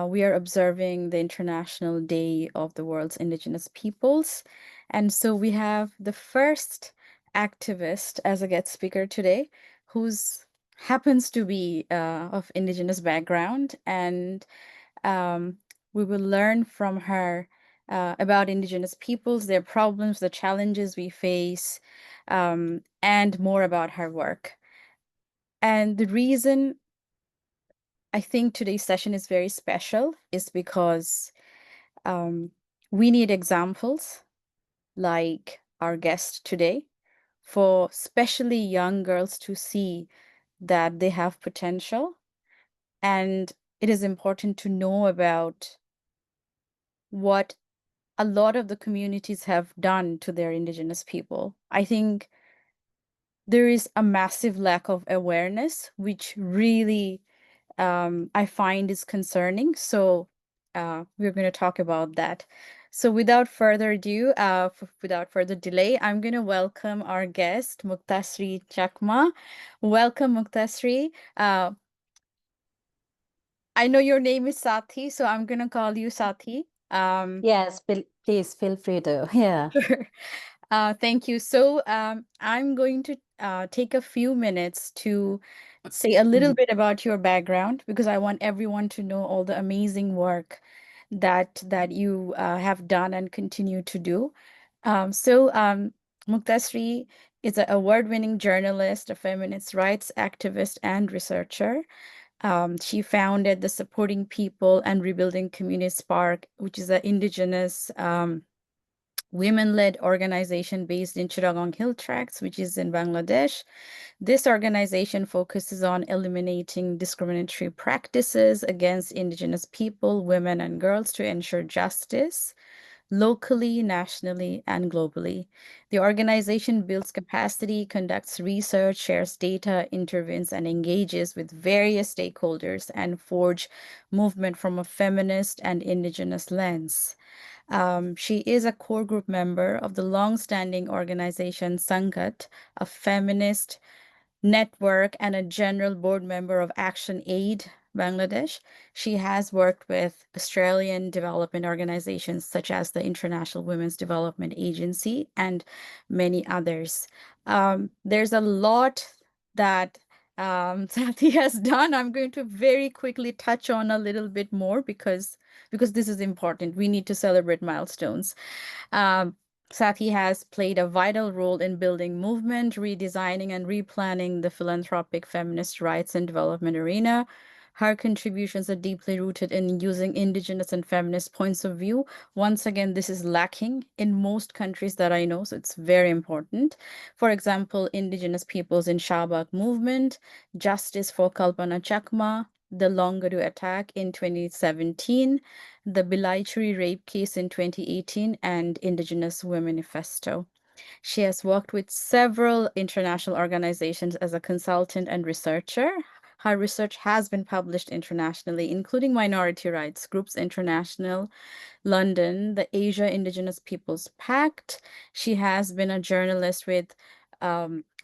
we are observing the International Day of the World's Indigenous Peoples. And so we have the first activist as a guest speaker today, who's happens to be of Indigenous background. And um, we will learn from her about Indigenous peoples, their problems, the challenges we face, and more about her work. And the reason I think today's session is very special is because um, we need examples like our guest today for especially young girls to see that they have potential. And it is important to know about what a lot of the communities have done to their Indigenous people. I think there is a massive lack of awareness, which really I find is concerning. So we're going to talk about that. So without further ado, without further delay, I'm going to welcome our guest, Muktasree Chakma. Welcome, Muktasree. I know your name is Sathi, so I'm going to call you Sathi. Yes, please feel free to. Yeah. Sure. Thank you. So I'm going to take a few minutes to say a little bit about your background because I want everyone to know all the amazing work that you have done and continue to do. Muktasree is an award-winning journalist, a feminist rights activist, and researcher. She founded the Supporting People and Rebuilding Community SPaRC, which is an indigenous women-led organization based in Chittagong Hill Tracts, which is in Bangladesh. This organization focuses on eliminating discriminatory practices against Indigenous people, women, and girls to ensure justice locally, nationally, and globally. The organization builds capacity, conducts research, shares data, intervenes, and engages with various stakeholders and forge movement from a feminist and Indigenous lens. She is a core group member of the long-standing organization Sangat, a feminist network, and a general board member of Action Aid Bangladesh. She has worked with Australian development organizations such as the International Women's Development Agency and many others. There's a lot that Sathi has done. I'm going to very quickly touch on a little bit more because this is important. We need to celebrate milestones. Um, Sathi has played a vital role in building movement, redesigning, and replanning the philanthropic feminist rights and development arena. Her contributions are deeply rooted in using Indigenous and feminist points of view. Once again, this is lacking in most countries that I know, so it's very important. For example, Indigenous peoples in Shabak movement, justice for Kalpana Chakma, the Longaru attack in 2017, the Bilaichuri rape case in 2018, and Indigenous Women Manifesto. She has worked with several international organizations as a consultant and researcher. Her research has been published internationally, including Minority Rights Groups International, London, the Asia Indigenous Peoples Pact. She has been a journalist with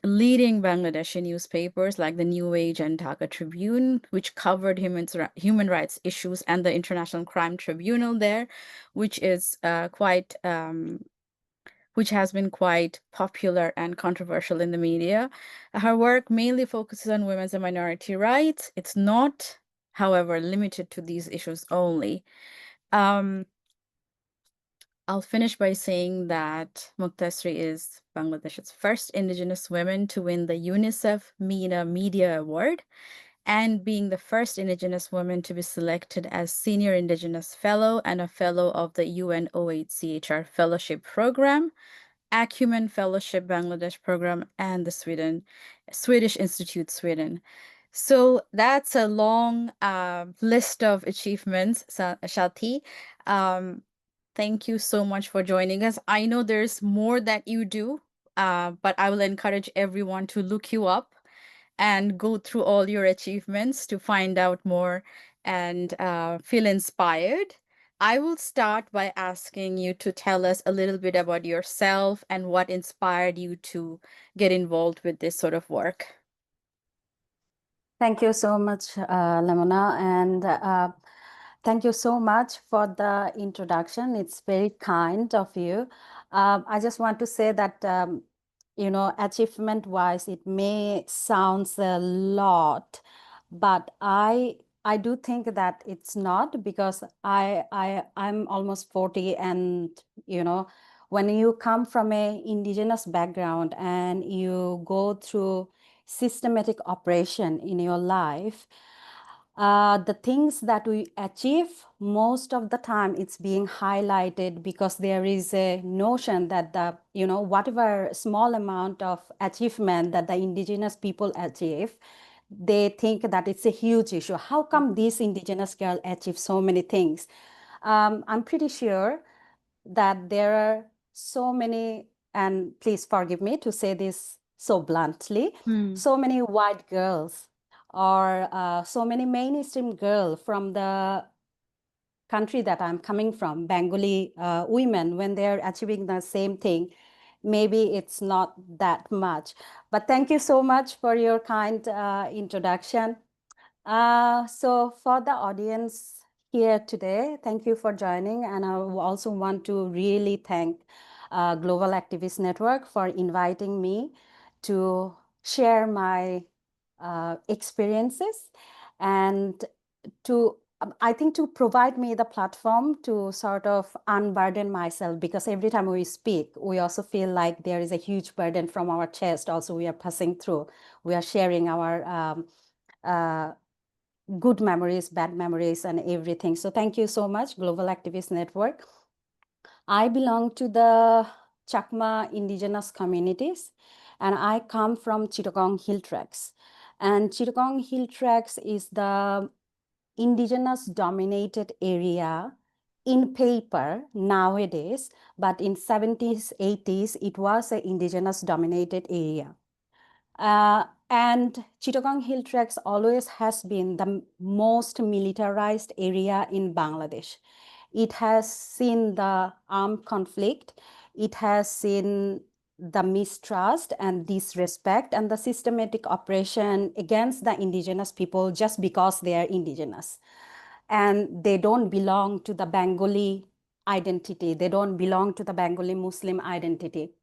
leading Bangladeshi newspapers like the New Age and Dhaka Tribune, which covered human rights issues, and the International Crime Tribunal there, which is which has been quite popular and controversial in the media. Her work mainly focuses on women's and minority rights. It's not, however, limited to these issues only. Um, I'll finish by saying that Muktasree is Bangladesh's first Indigenous woman to win the UNICEF MENA Media Award and being the first Indigenous woman to be selected as Senior Indigenous Fellow and a Fellow of the UNOHCHR Fellowship Program, Acumen Fellowship Bangladesh Program, and the Swedish Institute Sweden. So that's a long list of achievements, Shati. Um, Thank you so much for joining us. I know there's more that you do, but I will encourage everyone to look you up and go through all your achievements to find out more and feel inspired. I will start by asking you to tell us a little bit about yourself and what inspired you to get involved with this sort of work. Thank you so much, Lamona. And Thank you so much for the introduction. It's very kind of you. I just want to say that, achievement-wise, it may sounds a lot, but I do think that it's not because I'm almost 40, and when you come from a indigenous background and you go through systematic operation in your life, the things that we achieve, most of the time it's being highlighted because there is a notion that whatever small amount of achievement that the indigenous people achieve, they think that it's a huge issue. How come this indigenous girl achieved so many things? I'm pretty sure that there are so many, and please forgive me to say this so bluntly, so many white girls or so many mainstream girls from the country that I'm coming from, Bengali women, when they're achieving the same thing, maybe it's not that much. But thank you so much for your kind introduction. So for the audience here today, thank you for joining. And I also want to really thank Global Activist Network for inviting me to share my experiences and I think to provide me the platform to sort of unburden myself, because every time we speak, we also feel like there is a huge burden from our chest. Also, we are passing through, we are sharing our good memories, bad memories, and everything. So thank you so much, Global Activist Network. I belong to the Chakma indigenous communities, and I come from Chittagong Hill Tracts. And Chittagong Hill Tracts is the indigenous dominated area in paper nowadays, but in 70s, 80s, it was an indigenous dominated area. And Chittagong Hill Tracts always has been the most militarized area in Bangladesh. It has seen the armed conflict. It has seen the mistrust and disrespect and the systematic oppression against the indigenous people just because they are indigenous. And they don't belong to the Bengali identity. They don't belong to the Bengali Muslim identity.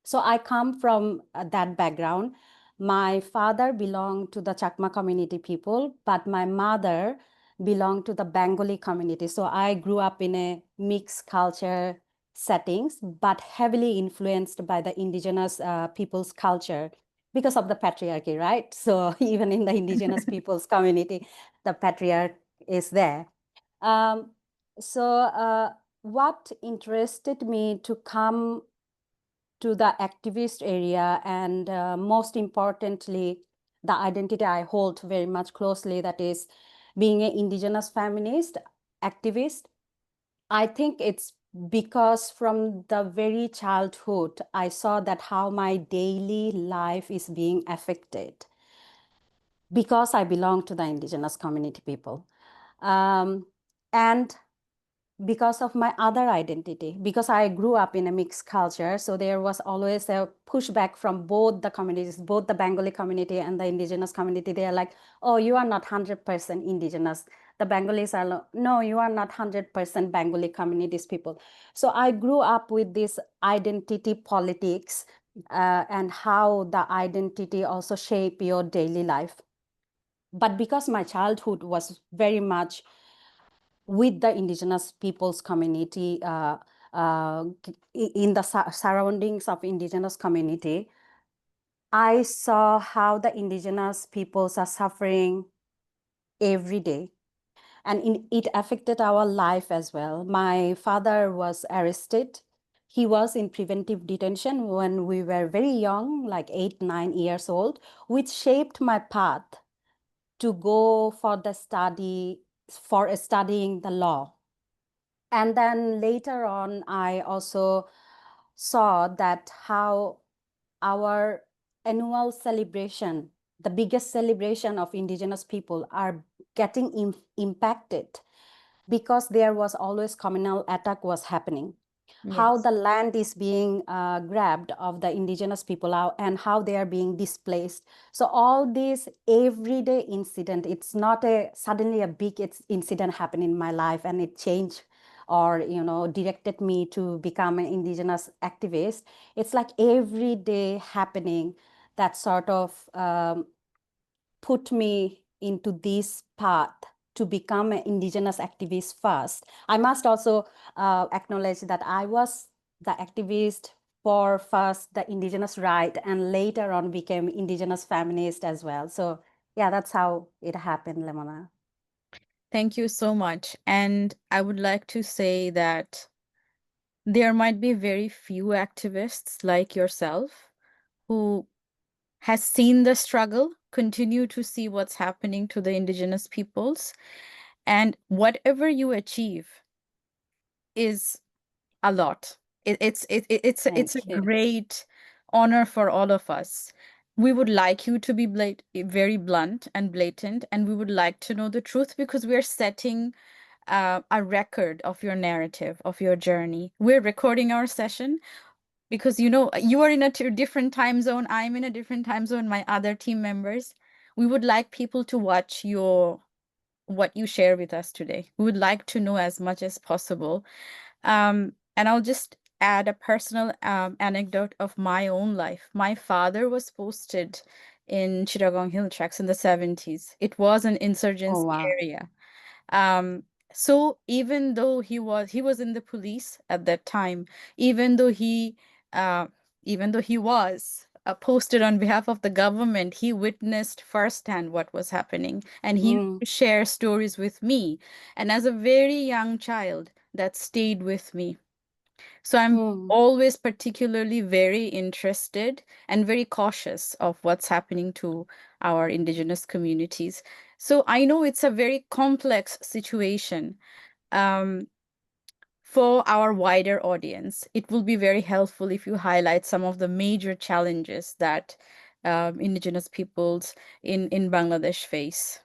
So I come from that background. My father belonged to the Chakma community people, but my mother belonged to the Bengali community. So I grew up in a mixed culture settings, but heavily influenced by the indigenous people's culture because of the patriarchy, right? So even in the indigenous people's community, the patriarch is there. Um, what interested me to come to the activist area, and most importantly, the identity I hold very much closely, that is being an indigenous feminist activist. I think it's because from the very childhood, I saw that how my daily life is being affected because I belong to the indigenous community people. And because of my other identity, because I grew up in a mixed culture. So there was always a pushback from both the communities, both the Bengali community and the indigenous community. They are like, oh, you are not 100% indigenous. The Bengalis are, no, you are not 100% Bengali communities people. So I grew up with this identity politics and how the identity also shape your daily life. But because my childhood was very much with the indigenous peoples community, in the surroundings of indigenous community, I saw how the indigenous peoples are suffering every day. And it affected our life as well. My father was arrested. He was in preventive detention when we were very young, like 8, 9 years old, which shaped my path to go for the study, for studying the law. And then later on, I also saw that how our annual celebration, the biggest celebration of indigenous people, are getting impacted because there was always communal attack was happening. how Yes. the land is being grabbed of the indigenous people out and how they are being displaced. So all these everyday incident, it's not a suddenly a big incident happened in my life and it changed or directed me to become an indigenous activist. It's like every day happening that sort of put me into this path to become an indigenous activist first. I must also acknowledge that I was the activist for first the indigenous right and later on became indigenous feminist as well. So yeah, that's how it happened, Lemona. Thank you so much. And I would like to say that there might be very few activists like yourself who has seen the struggle, continue to see what's happening to the indigenous peoples, and whatever you achieve is a lot. It's a Thank you. great honor for all of us. We would like you to be very blunt and blatant, and we would like to know the truth because we're setting a record of your narrative, of your journey. We're recording our session because you are in a different time zone. I'm in a different time zone. My other team members. We would like people to watch what you share with us today. We would like to know as much as possible. And I'll just add a personal anecdote of my own life. My father was posted in Chittagong Hill Tracts in the 70s. It was an Oh, insurgency wow. area. Um, so even though he was in the police at that time, even though he uh, even though he was posted on behalf of the government, he witnessed firsthand what was happening, and he Mm, shared stories with me. And as a very young child, that stayed with me. So I'm mm. always particularly very interested and very cautious of what's happening to our indigenous communities. So I know it's a very complex situation. Um, for our wider audience, it will be very helpful if you highlight some of the major challenges that indigenous peoples in Bangladesh face.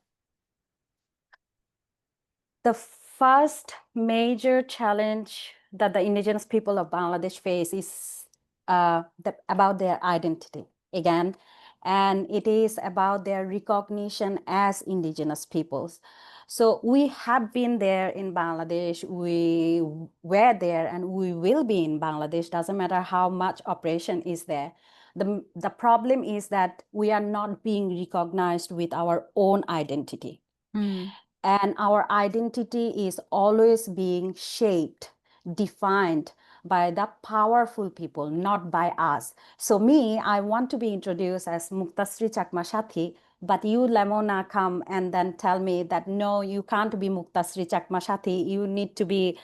The first major challenge that the indigenous people of Bangladesh face is about their identity again, and it is about their recognition as indigenous peoples. So we have been there in Bangladesh, we were there, and we will be in Bangladesh, doesn't matter how much oppression is there. The problem is that we are not being recognized with our own identity. Mm, And our identity is always being shaped, defined by the powerful people, not by us. So me, I want to be introduced as Muktasree Chakma Sathi, but you, Lemona, come and then tell me that no, you can't be Muktasree Chakma Sathi, you need to be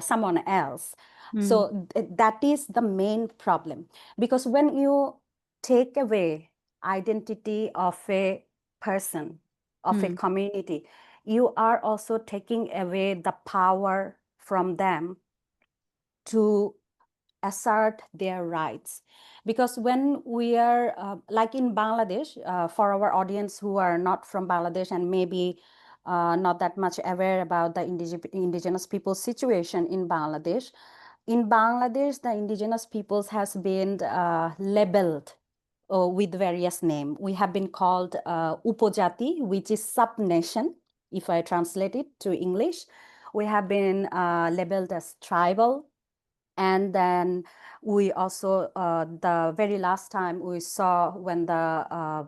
someone else. mm, So that is the main problem. Because when you take away identity of a person, of a mm, community, you are also taking away the power from them to assert their rights. Because when we are, like in Bangladesh, for our audience who are not from Bangladesh and maybe not that much aware about the indigenous people's situation in Bangladesh, the indigenous peoples has been labeled with various names. We have been called Upojati, which is sub-nation, if I translate it to English. We have been labeled as tribal. And then we also, the very last time we saw when the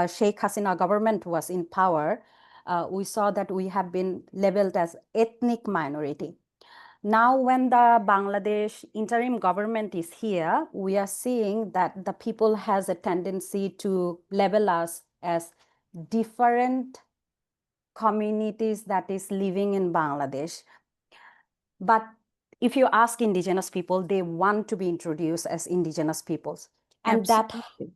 Sheikh Hasina government was in power, we saw that we have been labeled as ethnic minority. Now, when the Bangladesh interim government is here, we are seeing that the people has a tendency to label us as different communities that is living in Bangladesh. But if you ask indigenous people, they want to be introduced as indigenous peoples. And that absolutely.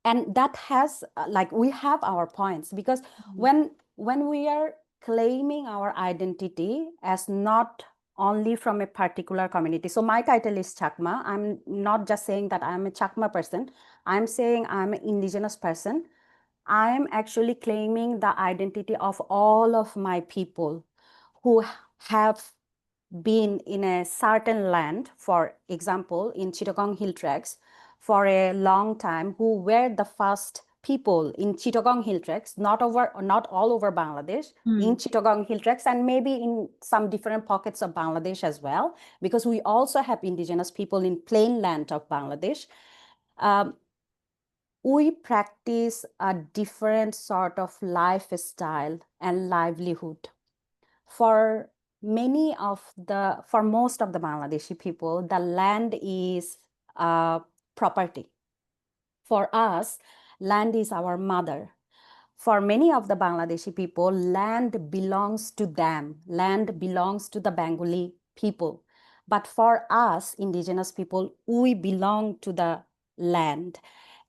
and that has like we have our points because Mm, when we are claiming our identity as not only from a particular community. So my title is Chakma. I'm not just saying that I'm a Chakma person. I'm saying I'm an indigenous person. I am actually claiming the identity of all of my people who have been in a certain land, for example, in Chittagong Hill Tracts, for a long time, who were the first people in Chittagong Hill Tracts, not all over Bangladesh, in Chittagong Hill Tracts, and maybe in some different pockets of Bangladesh as well, because we also have indigenous people in plain land of Bangladesh. We practice a different sort of lifestyle and livelihood. For most of the Bangladeshi people, the land is property. For us, land is our mother. For many of the Bangladeshi people, land belongs to them. Land belongs to the Bengali people. But for us, indigenous people, we belong to the land.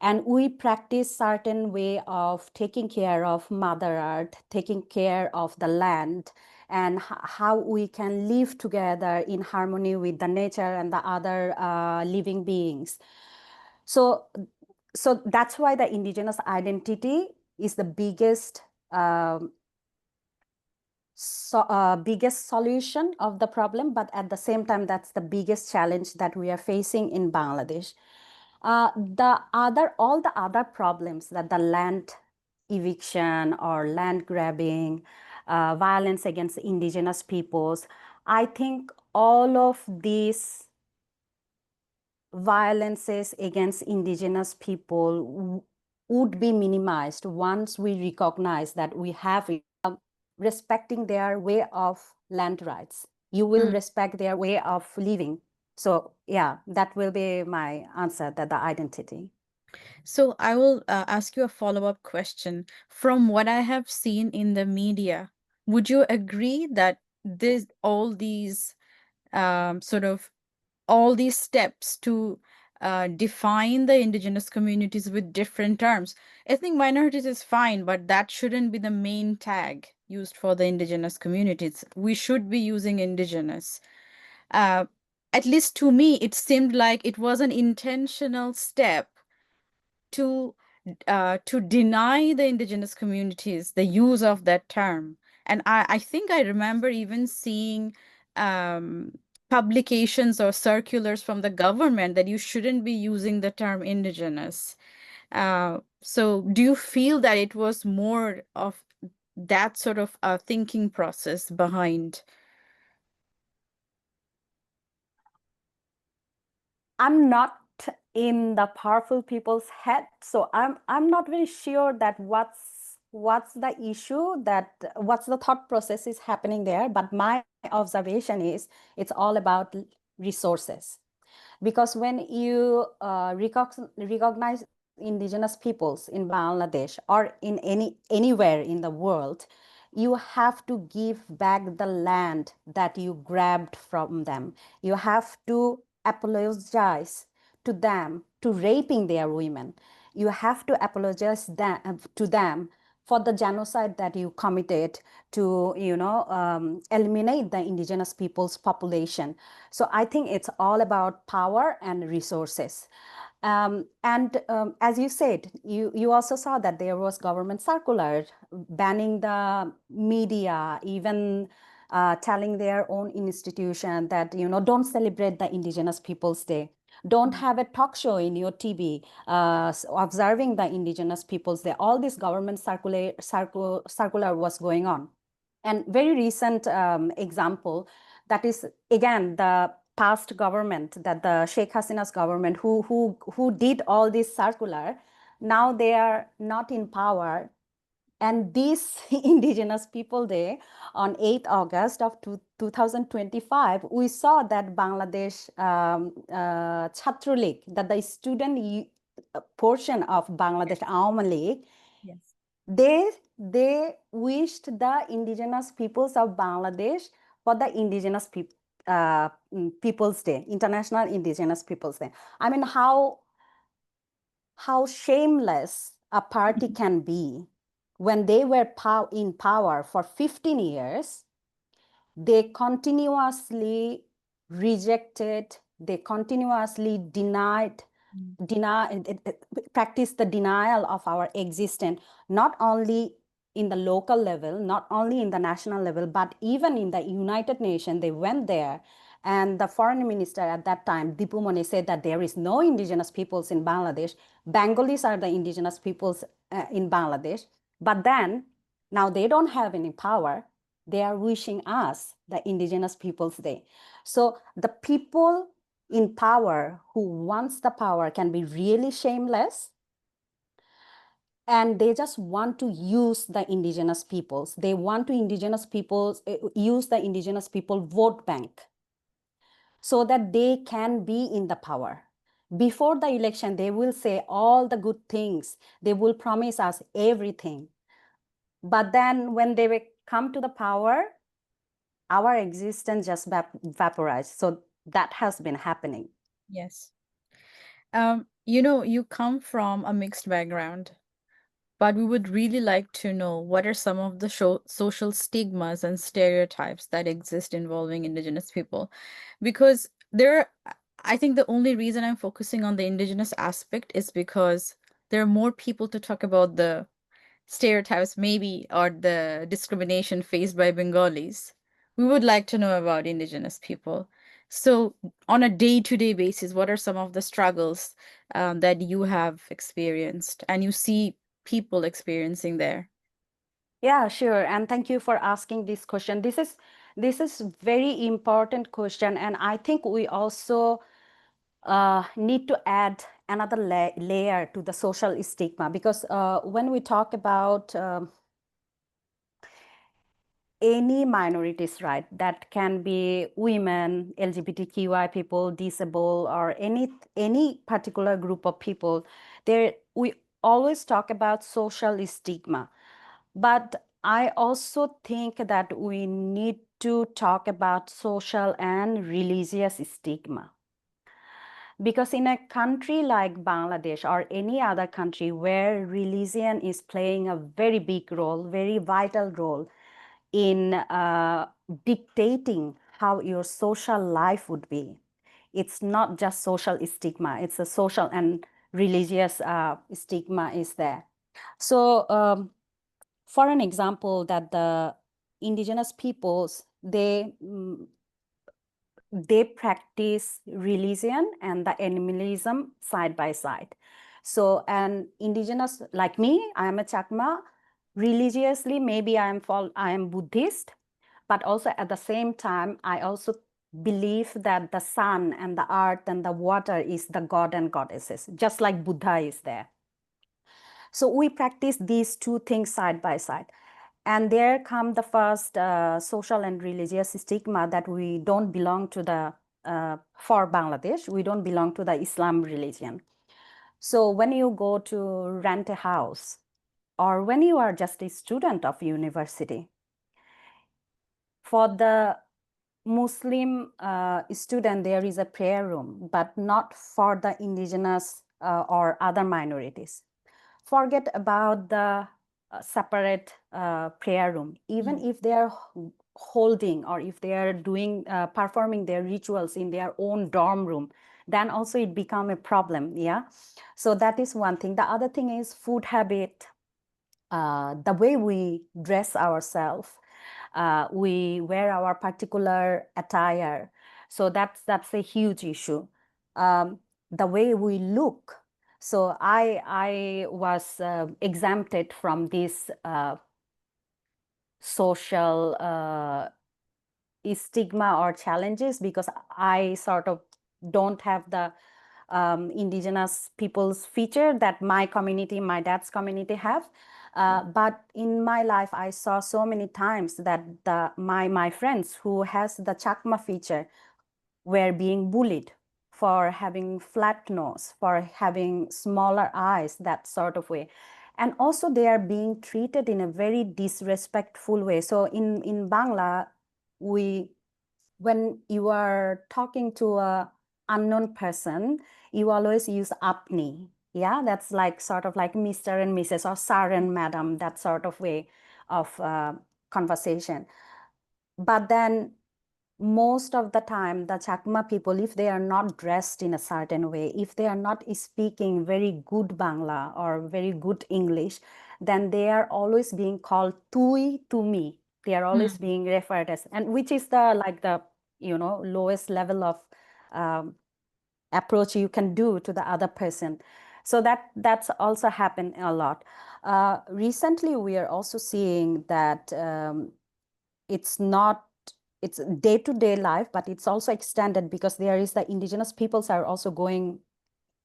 And we practice certain way of taking care of Mother Earth, taking care of the land, and how we can live together in harmony with the nature and the other living beings. So that's why the indigenous identity is the biggest biggest solution of the problem, but at the same time, that's the biggest challenge that we are facing in Bangladesh. All the other problems, that the land eviction or land grabbing, violence against indigenous peoples, I think all of these violences against indigenous people would be minimized once we recognize that we have respecting their way of land rights. You will respect their way of living. So yeah, that will be my answer, that the identity. So I will ask you a follow-up question. From what I have seen in the media, would you agree that all these sort of all these steps to define the indigenous communities with different terms? Ethnic minorities is fine, but that shouldn't be the main tag used for the indigenous communities. We should be using indigenous. Uh, at least to me, it seemed like it was an intentional step to to deny the indigenous communities the use of that term. And I think I remember even seeing um, publications or circulars from the government that you shouldn't be using the term indigenous. So do you feel that it was more of that sort of thinking process behind? I'm not in the powerful people's head, so I'm not very sure that what's the issue, that what's the thought process is happening there. But my observation is it's all about resources. Because when you recognize indigenous peoples in Bangladesh or in anywhere in the world, you have to give back the land that you grabbed from them. You have to apologize to them to raping their women. You have to apologize to them for the genocide that you committed to, eliminate the indigenous people's population. So I think it's all about power and resources. As you said, you also saw that there was government circular banning the media, even telling their own institution that, don't celebrate the Indigenous Peoples Day. Don't have a talk show in your TV observing the Indigenous Peoples Day. All this government circular was going on. And very recent example, that is again the past government, that the Sheikh Hasina's government, who did all this circular. Now they are not in power, and this Indigenous People Day on 8th August of 2025, we saw that Bangladesh Chhatra League, that the student portion of Bangladesh Awami League, Yes. they wished the indigenous peoples of Bangladesh for the People's Day, International Indigenous Peoples Day. I mean, how shameless a party can be. When they were in power for 15 years, they continuously rejected, they continuously practiced the denial of our existence, not only in the local level, not only in the national level, but even in the United Nations. They went there, and the foreign minister at that time, Dipu Mone, said that there is no indigenous peoples in Bangladesh. Bengalis are the indigenous peoples in Bangladesh. But then, now they don't have any power. They are wishing us the Indigenous Peoples Day. So the people in power who wants the power can be really shameless, and they just want to use the indigenous peoples. They want to use the indigenous people vote bank so that they can be in the power. Before the election, they will say all the good things. They will promise us everything. But then when they come to the power, our existence just vaporized. So that has been happening. Yes. You come from a mixed background, but we would really like to know what are some of the social stigmas and stereotypes that exist involving Indigenous people. Because I think the only reason I'm focusing on the Indigenous aspect is because there are more people to talk about the stereotypes, maybe, or the discrimination faced by Bengalis. We would like to know about Indigenous people. So, on a day-to-day basis, what are some of the struggles that you have experienced and you see people experiencing there? Yeah, sure. And thank you for asking this question. This is very important question, and I think we also need to add another layer to the social stigma, because when we talk about any minorities, right, that can be women, LGBTQI people, disabled, or any particular group of people, there we always talk about social stigma. But I also think that we need to talk about social and religious stigma. Because in a country like Bangladesh or any other country where religion is playing a very big role, very vital role in dictating how your social life would be, it's not just social stigma, it's a social and religious stigma is there. So for an example, that the indigenous peoples, they practice religion and the animalism side by side. So an indigenous like me, I am a Chakma. Religiously, maybe I am Buddhist, but also at the same time, I also believe that the sun and the earth and the water is the god and goddesses, just like Buddha is there. So we practice these two things side by side. And there come the first social and religious stigma that we don't belong to for Bangladesh, we don't belong to the Islam religion. So when you go to rent a house, or when you are just a student of university, for the Muslim student, there is a prayer room, but not for the indigenous or other minorities. Forget about the separate prayer room. Even if they are holding, or if they are doing performing their rituals in their own dorm room, then also it become a problem. Yeah, so that is one thing. The other thing is food habit, the way we dress ourselves, we wear our particular attire. So that's a huge issue. The way we look. So I was exempted from this social stigma or challenges, because I sort of don't have the indigenous people's feature that my community, my dad's community have. But in my life, I saw so many times that my friends who has the Chakma feature were being bullied for having flat nose, for having smaller eyes, that sort of way. And also they are being treated in a very disrespectful way. So in Bangla, when you are talking to a unknown person, you always use apni. Yeah, that's like sort of like Mr. and Mrs. or Sir and Madam, that sort of way of conversation. But then most of the time, the Chakma people, if they are not dressed in a certain way, if they are not speaking very good Bangla or very good English, then they are always being called tui to me. They are always Mm. being referred as, and which is the like the lowest level of um, approach you can do to the other person. So that's also happened a lot. Recently, we are also seeing that it's not it's day-to-day life, but it's also extended because there is the indigenous peoples are also going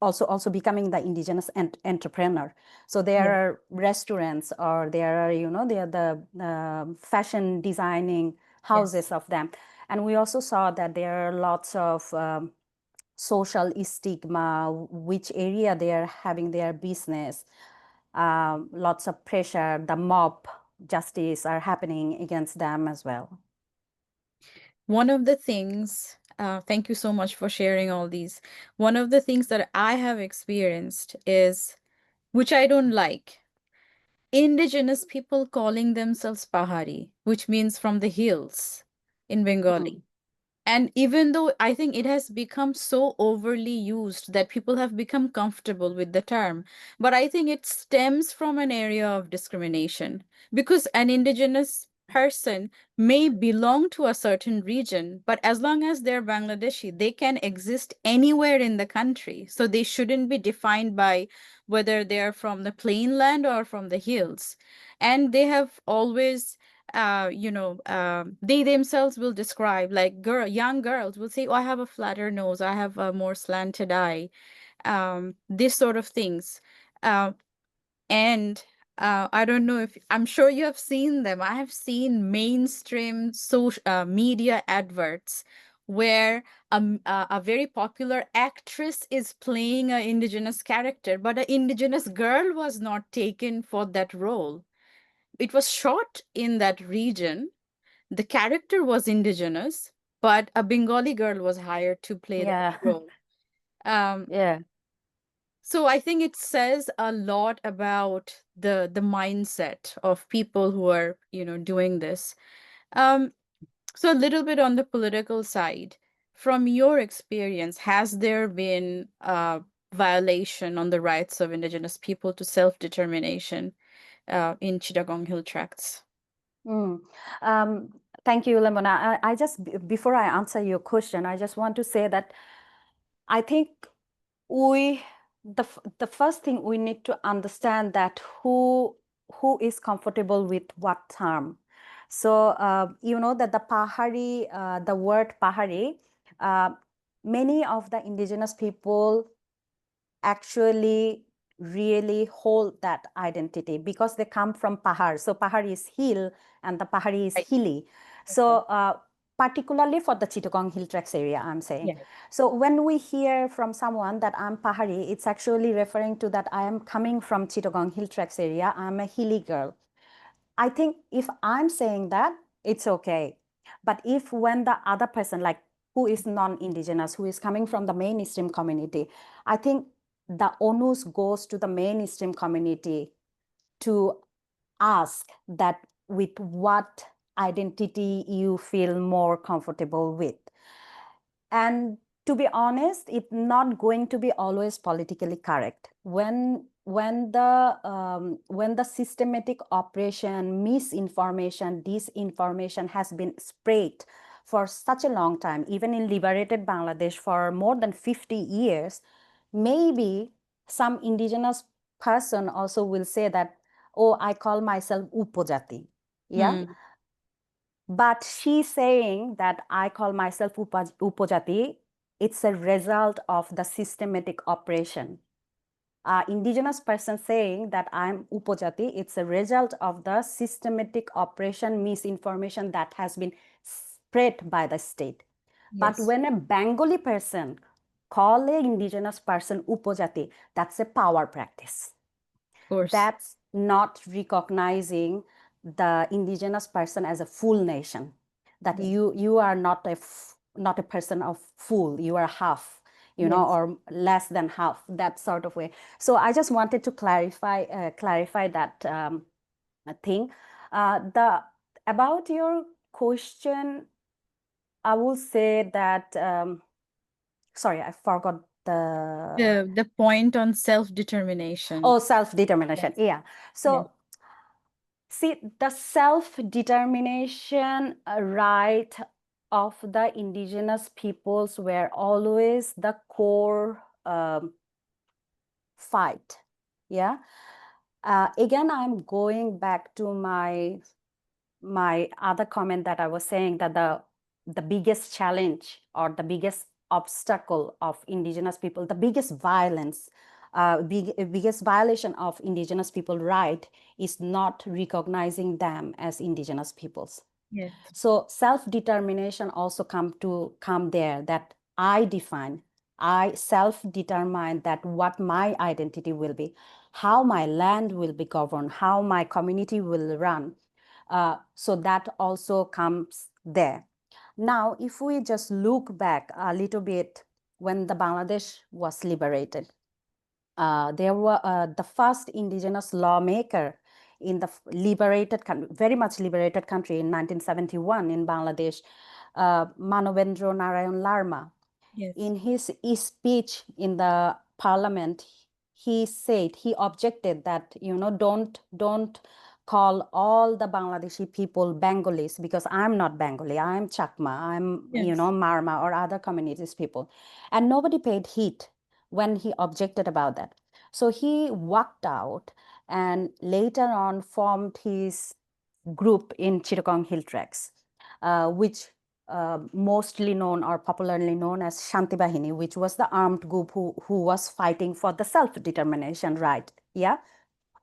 also becoming the indigenous entrepreneur. So there Yeah. are restaurants, or there are there are the fashion designing Yes. houses of them. And we also saw that there are lots of social stigma, which area they are having their business, lots of pressure, the mob justice are happening against them as well. One of the things, thank you so much for sharing all these. One of the things that I have experienced is, which I don't like, indigenous people calling themselves Pahari, which means from the hills in Mm. Bengali. And even though I think it has become so overly used that people have become comfortable with the term, but I think it stems from an area of discrimination because an indigenous person may belong to a certain region, but as long as they're Bangladeshi, they can exist anywhere in the country. So they shouldn't be defined by whether they're from the plain land or from the hills. And they have always they themselves will describe, like young girls will say, oh, I have a flatter nose, I have a more slanted eye, this sort of things. Uh, and I don't know if I'm sure you have seen them. I have seen mainstream social media adverts where a very popular actress is playing an indigenous character, but an indigenous girl was not taken for that role. It was shot in that region, the character was indigenous, but a Bengali girl was hired to play that Yeah. role. Um, Yeah. so I think it says a lot about the mindset of people who are, doing this. Um, so a little bit on the political side, from your experience, has there been a violation on the rights of indigenous people to self-determination in Chittagong Hill Tracts? Mm. Um, Thank you, Lemona. I just, before I answer your question, I just want to say that I think we, the first thing we need to understand that who is comfortable with what term. So you know that the Pahari, the word Pahari, uh, many of the indigenous people actually really hold that identity because they come from Pahar. So Pahar is hill and the Pahari is Right. hilly. Okay. So particularly for the Chittagong Hill Tracts area, I'm saying. Yes. So when we hear from someone that I'm Pahari, it's actually referring to that I am coming from Chittagong Hill Tracts area. I'm a hilly girl. I think if I'm saying that, it's okay. But if when the other person, like who is non-indigenous, who is coming from the mainstream community, I think the onus goes to the mainstream community to ask that with what identity you feel more comfortable with. And to be honest, it's not going to be always politically correct. When the systematic operation, misinformation, disinformation has been spread for such a long time, even in liberated Bangladesh for more than 50 years, maybe some indigenous person also will say that, oh, I call myself Upojati. Yeah. Hmm. But she's saying that I call myself Upojati. It's a result of the systematic operation. Indigenous person saying that I'm Upojati, it's a result of the systematic operation, misinformation that has been spread by the state. But Yes, when a Bengali person call a indigenous person Upojati, that's a power practice. of course. That's not recognizing the indigenous person as a full nation, that Yes. you are not a person of full, you are half, Yes. or less than half, that sort of way. So I just wanted to clarify that thing. The About your question, I will say that sorry, I forgot the The point on self-determination. oh, self-determination. Yes. Yeah. Yes. So See, the self-determination right of the indigenous peoples were always the core fight. Yeah. Again, I'm going back to my other comment that I was saying, that the biggest challenge or the biggest obstacle of indigenous people, the biggest violence, biggest violation of indigenous people right is not recognizing them as indigenous peoples. Yes. So self-determination also come there, that I define, I self-determine that what my identity will be, how my land will be governed, how my community will run. So that also comes there. Now, if we just look back a little bit when the Bangladesh was liberated, there were the first indigenous lawmaker in the very much liberated country in 1971 in Bangladesh, Manovendra Narayan Larma. Yes. In his speech in the parliament, he objected that, don't call all the Bangladeshi people Bengalis, because I'm not Bengali, I'm Chakma, I'm, Yes. Marma or other communities people. And nobody paid heed when he objected about that. So he walked out and later on formed his group in Chittagong Hill Tracts, which mostly known or popularly known as Shanti Bahini, which was the armed group who was fighting for the self-determination right. Yeah.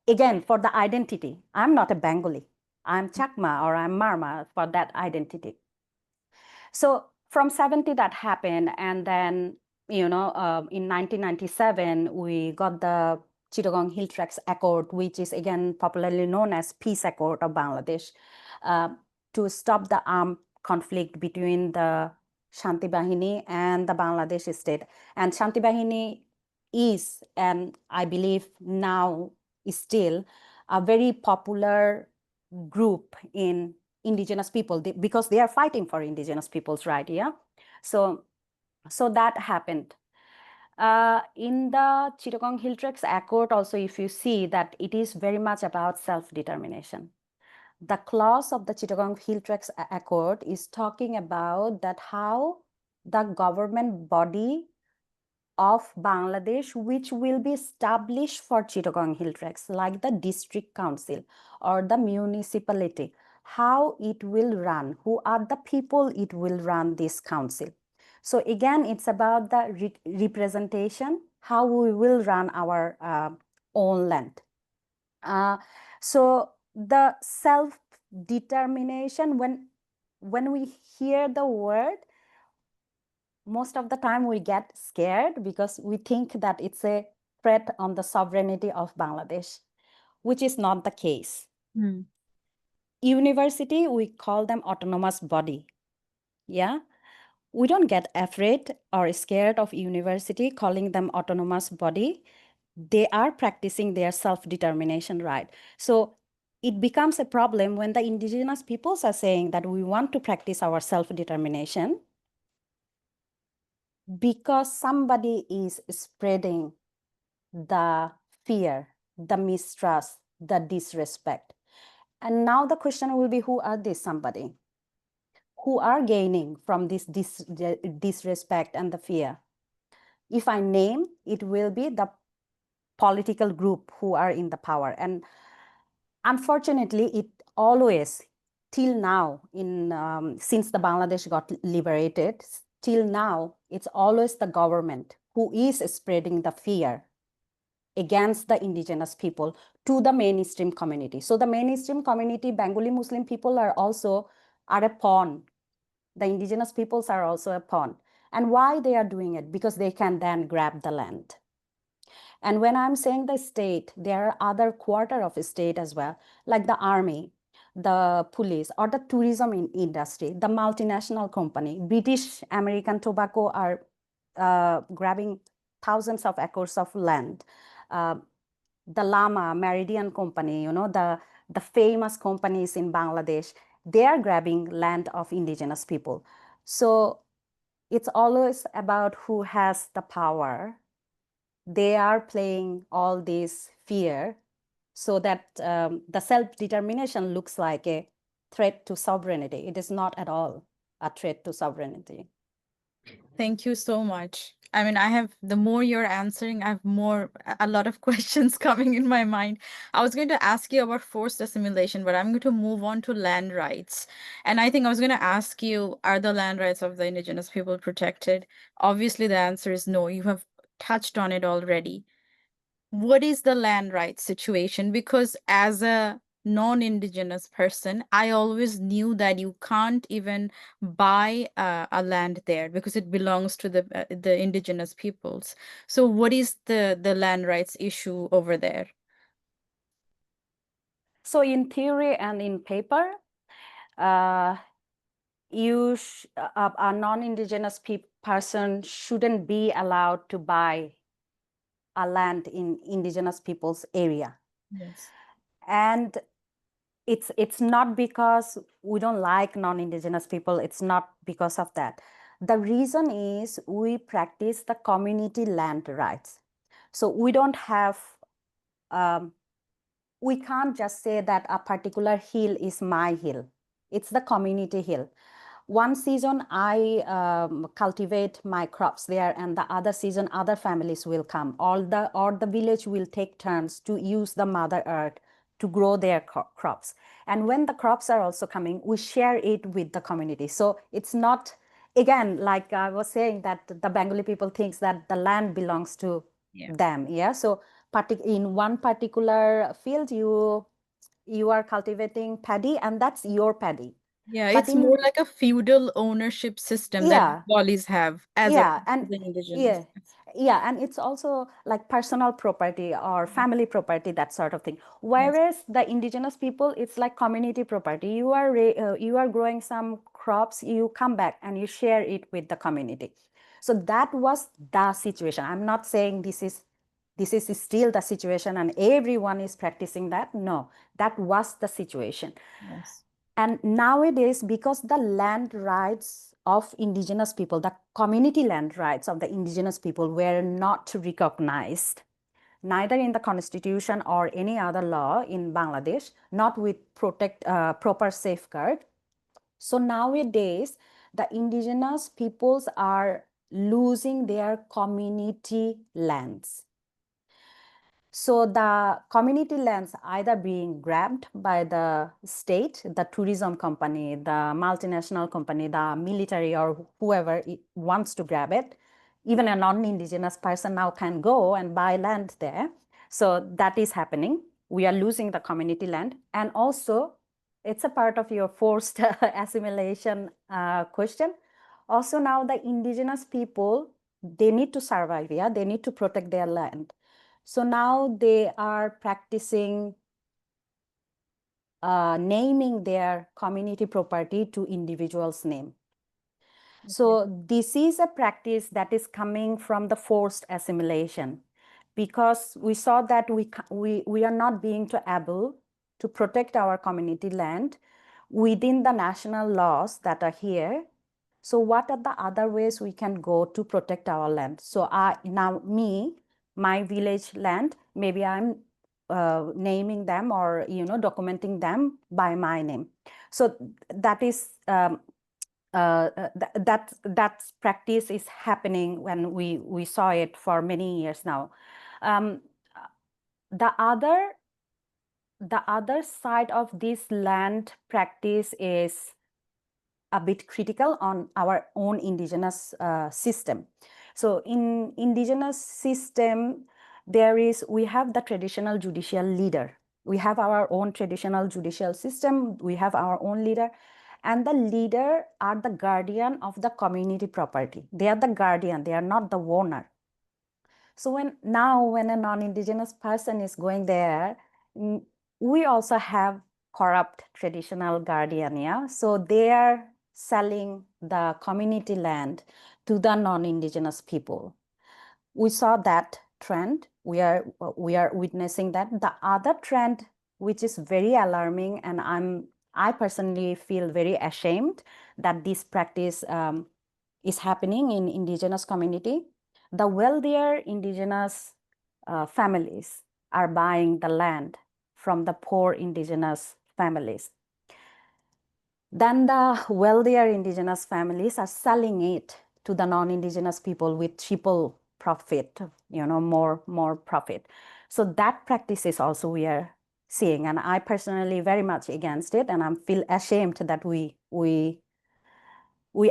Again, for the identity. I'm not a Bengali. I'm Chakma or I'm Marma for that identity. So from 70 that happened, and then in 1997 we got the Chittagong Hill Tracts Accord, which is again popularly known as Peace Accord of Bangladesh, uh, to stop the armed conflict between the Shanti Bahini and the Bangladesh state. And Shanti Bahini is, and I believe now is still, a very popular group in indigenous people, because they are fighting for indigenous people's right. Yeah. So that happened. In the Chittagong Hill Tracts Accord also, if you see that it is very much about self-determination. The clause of the Chittagong Hill Tracts Accord is talking about that how the government body of Bangladesh, which will be established for Chittagong Hill Tracts, like the district council or the municipality, how it will run, who are the people it will run this council. So again, it's about the representation, how we will run our own land. So the self-determination, when we hear the word, most of the time we get scared because we think that it's a threat on the sovereignty of Bangladesh, which is not the case. Mm. University, we call them autonomous body. Yeah. We don't get afraid or scared of university calling them autonomous body. They are practicing their self-determination right. So it becomes a problem when the indigenous peoples are saying that we want to practice our self-determination, because somebody is spreading the fear, the mistrust, the disrespect. And now the question will be, who are this somebody? Who are gaining from this disrespect and the fear? If I name, it will be the political group who are in the power. And unfortunately, it always, till now, since the Bangladesh got liberated, till now, it's always the government who is spreading the fear against the indigenous people to the mainstream community. So the mainstream community, Bengali Muslim people are a pawn. The indigenous peoples are also a pawn. And why they are doing it? Because they can then grab the land. And when I'm saying the state, there are other quarter of a state as well, like the army, the police, or the tourism industry, the multinational company. British American Tobacco are grabbing thousands of acres of land. Uh, the Lama Meridian Company, the famous companies in Bangladesh, they are grabbing land of indigenous people. So it's always about who has the power. They are playing all this fear so that the self-determination looks like a threat to sovereignty. It is not at all a threat to sovereignty. Thank you so much. I mean, the more you're answering, I have a lot of questions coming in my mind. I was going to ask you about forced assimilation, but I'm going to move on to land rights. And I think I was going to ask you, are the land rights of the indigenous people protected? Obviously, the answer is no. You have touched on it already. What is the land rights situation? Because as a non-indigenous person, I always knew that you can't even buy a land there because it belongs to the indigenous peoples. So what is the land rights issue over there? So in theory and in paper, uh, a non-indigenous person shouldn't be allowed to buy a land in indigenous people's area. Yes. And it's not because we don't like non-indigenous people. It's not because of that. The reason is we practice the community land rights. So we don't have we can't just say that a particular hill is my hill. It's the community hill. One season I cultivate my crops there, and the other season other families will come. Or the village will take turns to use the mother earth to grow their crops. And when the crops are also coming, we share it with the community. So it's not, again, like I was saying, that the Bengali people thinks that the land belongs to Yeah. them. Yeah. So in one particular field, you are cultivating paddy, and that's your paddy. Yeah, But it's more like a feudal ownership system that yeah, Bengalis have as yeah, opposed to and the indigenous. yeah, yeah, and it's also like personal property or family property, that sort of thing. Yes. Whereas the indigenous people, it's like community property. You are growing some crops, you come back and you share it with the community. So that was the situation. I'm not saying this is still the situation and everyone is practicing that. No, that was the situation. Yes. And nowadays, because the land rights of indigenous people, the community land rights of the indigenous people were not recognized, neither in the constitution or any other law in Bangladesh, not with proper safeguard. So nowadays, the indigenous peoples are losing their community lands. So the community lands either being grabbed by the state, the tourism company, the multinational company, the military, or whoever wants to grab it. Even a non-indigenous person now can go and buy land there. So that is happening. We are losing the community land. And also, it's a part of your forced assimilation question. Also now the indigenous people, they need to survive, yeah, they need to protect their land. So now they are practicing naming their community property to individuals' name. Okay. So this is a practice that is coming from the forced assimilation, because we saw that we are not being able to protect our community land within the national laws that are here. So what are the other ways we can go to protect our land? So my village land, maybe I'm naming them or documenting them by my name. So that is that practice is happening when we saw it for many years now. Um, the other side of this land practice is a bit critical on our own indigenous system. So in indigenous system, we have the traditional judicial leader. We have our own traditional judicial system. We have our own leader, and the leader are the guardian of the community property. They are the guardian. They are not the owner. So when a non-indigenous person is going there, we also have corrupt traditional guardian, yeah. So they are selling the community land to the non-indigenous people. We saw that trend. We are witnessing that. The other trend, which is very alarming, and I personally feel very ashamed that this practice is happening in indigenous community. The wealthier indigenous families are buying the land from the poor indigenous families. Then the wealthier indigenous families are selling it to the non-indigenous people with triple profit, more profit. So that practice is also we are seeing, and I personally very much against it, and I feel ashamed that we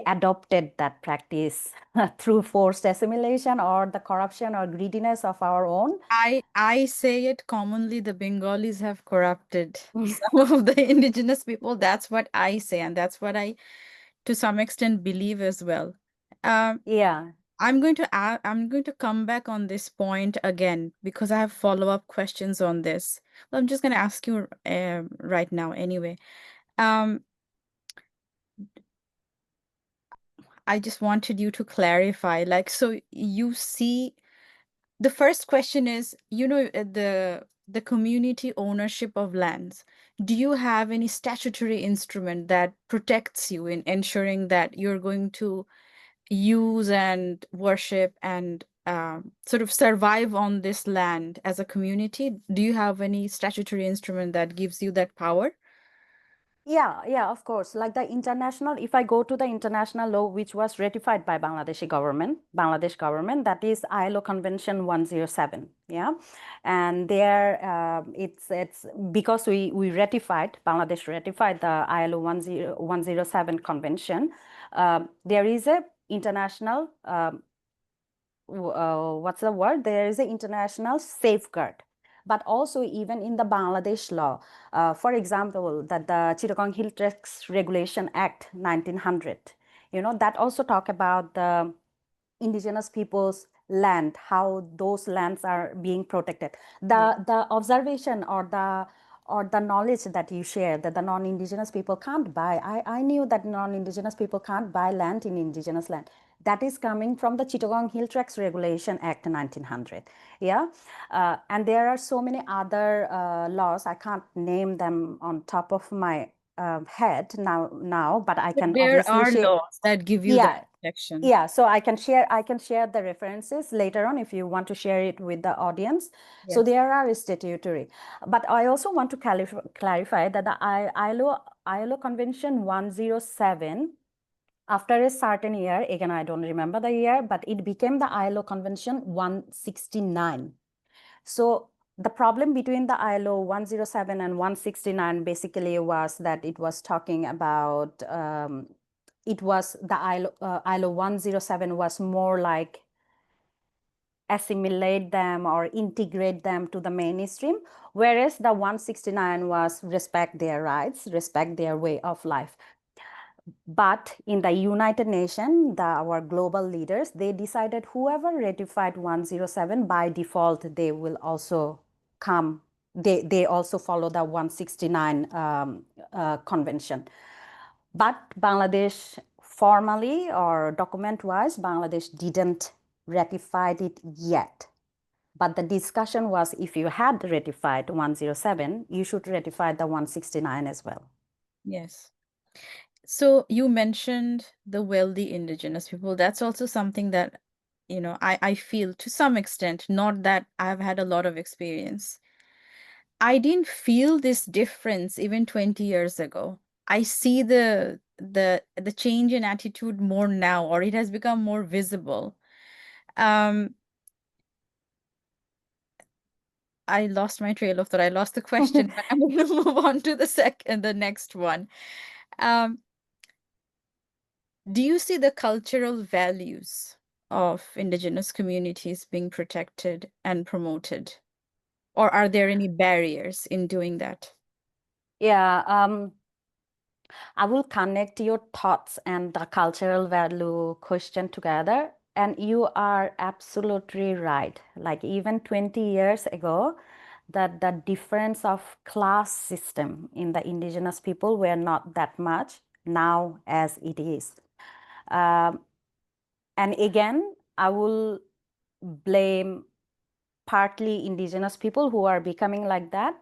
adopted that practice through forced assimilation or the corruption or greediness of our own. I say it commonly, the Bengalis have corrupted some of the indigenous people. That's what I say, and that's what I, to some extent, believe as well. Um, Yeah. I'm going to come back on this point again because I have follow-up questions on this. Well, I'm just going to ask you right now anyway. Um, I just wanted you to clarify, like, so you see, the first question is, the community ownership of lands. Do you have any statutory instrument that protects you in ensuring that you're going to use and worship and sort of survive on this land as a community? Do you have any statutory instrument that gives you that power? Yeah, of course. Like the international, if I go to the international law, which was ratified by Bangladesh government, that is ILO Convention 107. Yeah, and there it's because we ratified, Bangladesh ratified the ILO 107 convention. There is a international what's the word? There is an international safeguard. But also even in the Bangladesh law, for example, that the Chittagong Hill Tracts Regulation Act 1900, that also talk about the indigenous people's land, how those lands are being protected. Yeah. The observation or the knowledge that you share that the non-indigenous people can't buy. I knew that non-indigenous people can't buy land in indigenous land. That is coming from the Chittagong Hill Tracts Regulation Act 1900. Yeah, and there are so many other laws. I can't name them on top of my head now, but I But can there obviously are share. laws that give you that Yeah, protection. yeah, so I can share the references later on if you want to share it with the audience. So Yes. there are statutory, but I also want to clarify that the ILO Convention 107, after a certain year, again I don't remember the year, but it became the ILO Convention 169. So the problem between the ILO 107 and 169 basically was that it was talking about it was the ILO 107 was more like assimilate them or integrate them to the mainstream, whereas the 169 was respect their rights, respect their way of life. But in the United Nations, our global leaders, they decided whoever ratified 107 by default, they will also come. They also follow the 169 convention. But Bangladesh formally or document-wise, Bangladesh didn't ratify it yet. But the discussion was if you had ratified 107, you should ratify the 169 as well. Yes. So you mentioned the wealthy indigenous people. That's also something that, I feel to some extent, not that I've had a lot of experience. I didn't feel this difference even 20 years ago. I see the change in attitude more now, or it has become more visible. Um, I lost my trail of thought. I lost the question, but I'm going to move on to the next one. Um, Do you see the cultural values of indigenous communities being protected and promoted? Or are there any barriers in doing that? Yeah, I will connect your thoughts and the cultural value question together. And you are absolutely right. Like even 20 years ago, that the difference of class system in the indigenous people were not that much now as it is. Um, and again, I will blame partly indigenous people who are becoming like that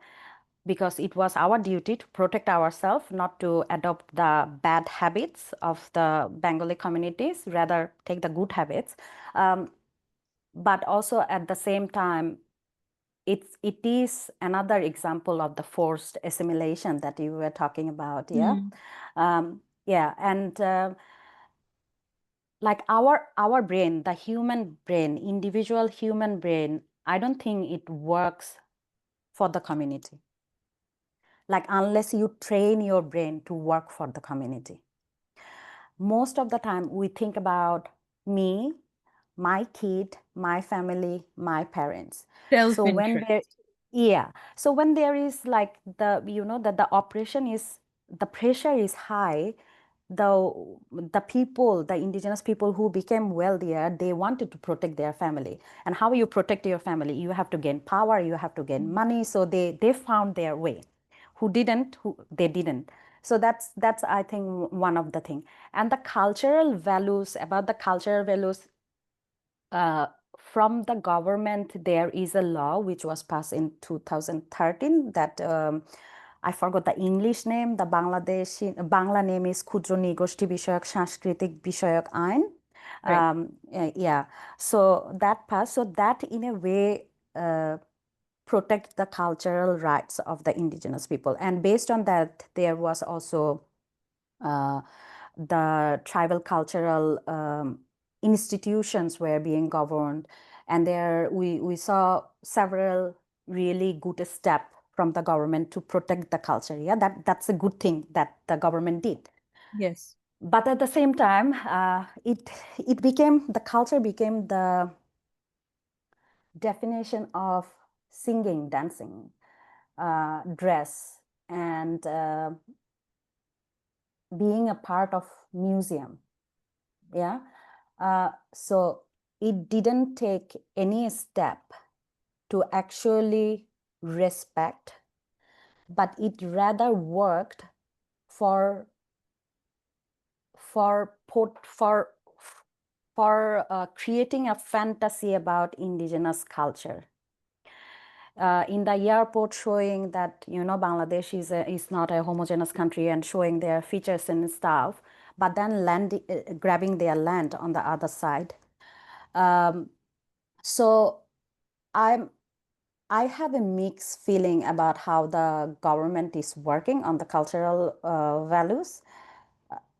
because it was our duty to protect ourselves, not to adopt the bad habits of the Bengali communities, rather take the good habits. But also at the same time, it is another example of the forced assimilation that you were talking about. Yeah. Yeah. And like our brain, the human brain, individual human brain, I don't think it works for the community. Like unless you train your brain to work for the community. Most of the time we think about me, my kid, my family, my parents. So when there, Self-interest. yeah. So when there is like the, that the operation is, the pressure is high, the people, the indigenous people who became wealthier, they wanted to protect their family. And how you protect your family? You have to gain power, you have to gain money. So they found their way. Who didn't, who they didn't. So that's I think one of the thing. And the cultural values, about the cultural values, uh, from the government, there is a law which was passed in 2013 that I forgot the English name. The Bangla name is Khudro Nigoshti Bishoyak Sanskritik Bishoyak Ain. Right. Yeah. So that passed. So that in a way protect the cultural rights of the indigenous people. And based on that, there was also uh, the tribal cultural institutions were being governed, and there we saw several really good steps from the government to protect the culture. Yeah, that's a good thing that the government did. Yes. But at the same time, it became, the culture became the definition of singing, dancing, dress, and being a part of museum. Yeah. So it didn't take any step to actually respect, but it rather worked for for for creating a fantasy about indigenous culture. In the airport, showing that Bangladesh is not a homogeneous country, and showing their features and stuff, but then grabbing their land on the other side. So I'm I have a mixed feeling about how the government is working on the cultural values.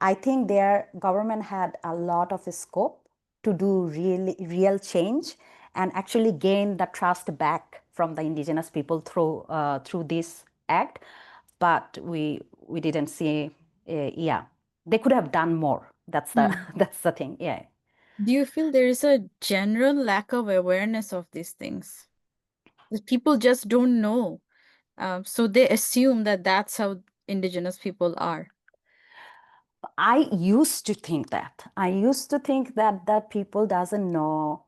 I think their government had a lot of scope to do real change and actually gain the trust back from the indigenous people through this act. But we didn't see. Yeah, they could have done more. That's the Hmm. that's the thing. Yeah. Do you feel there is a general lack of awareness of these things? That people just don't know. So they assume that that's how indigenous people are. I used to think that. I used to think that people doesn't know.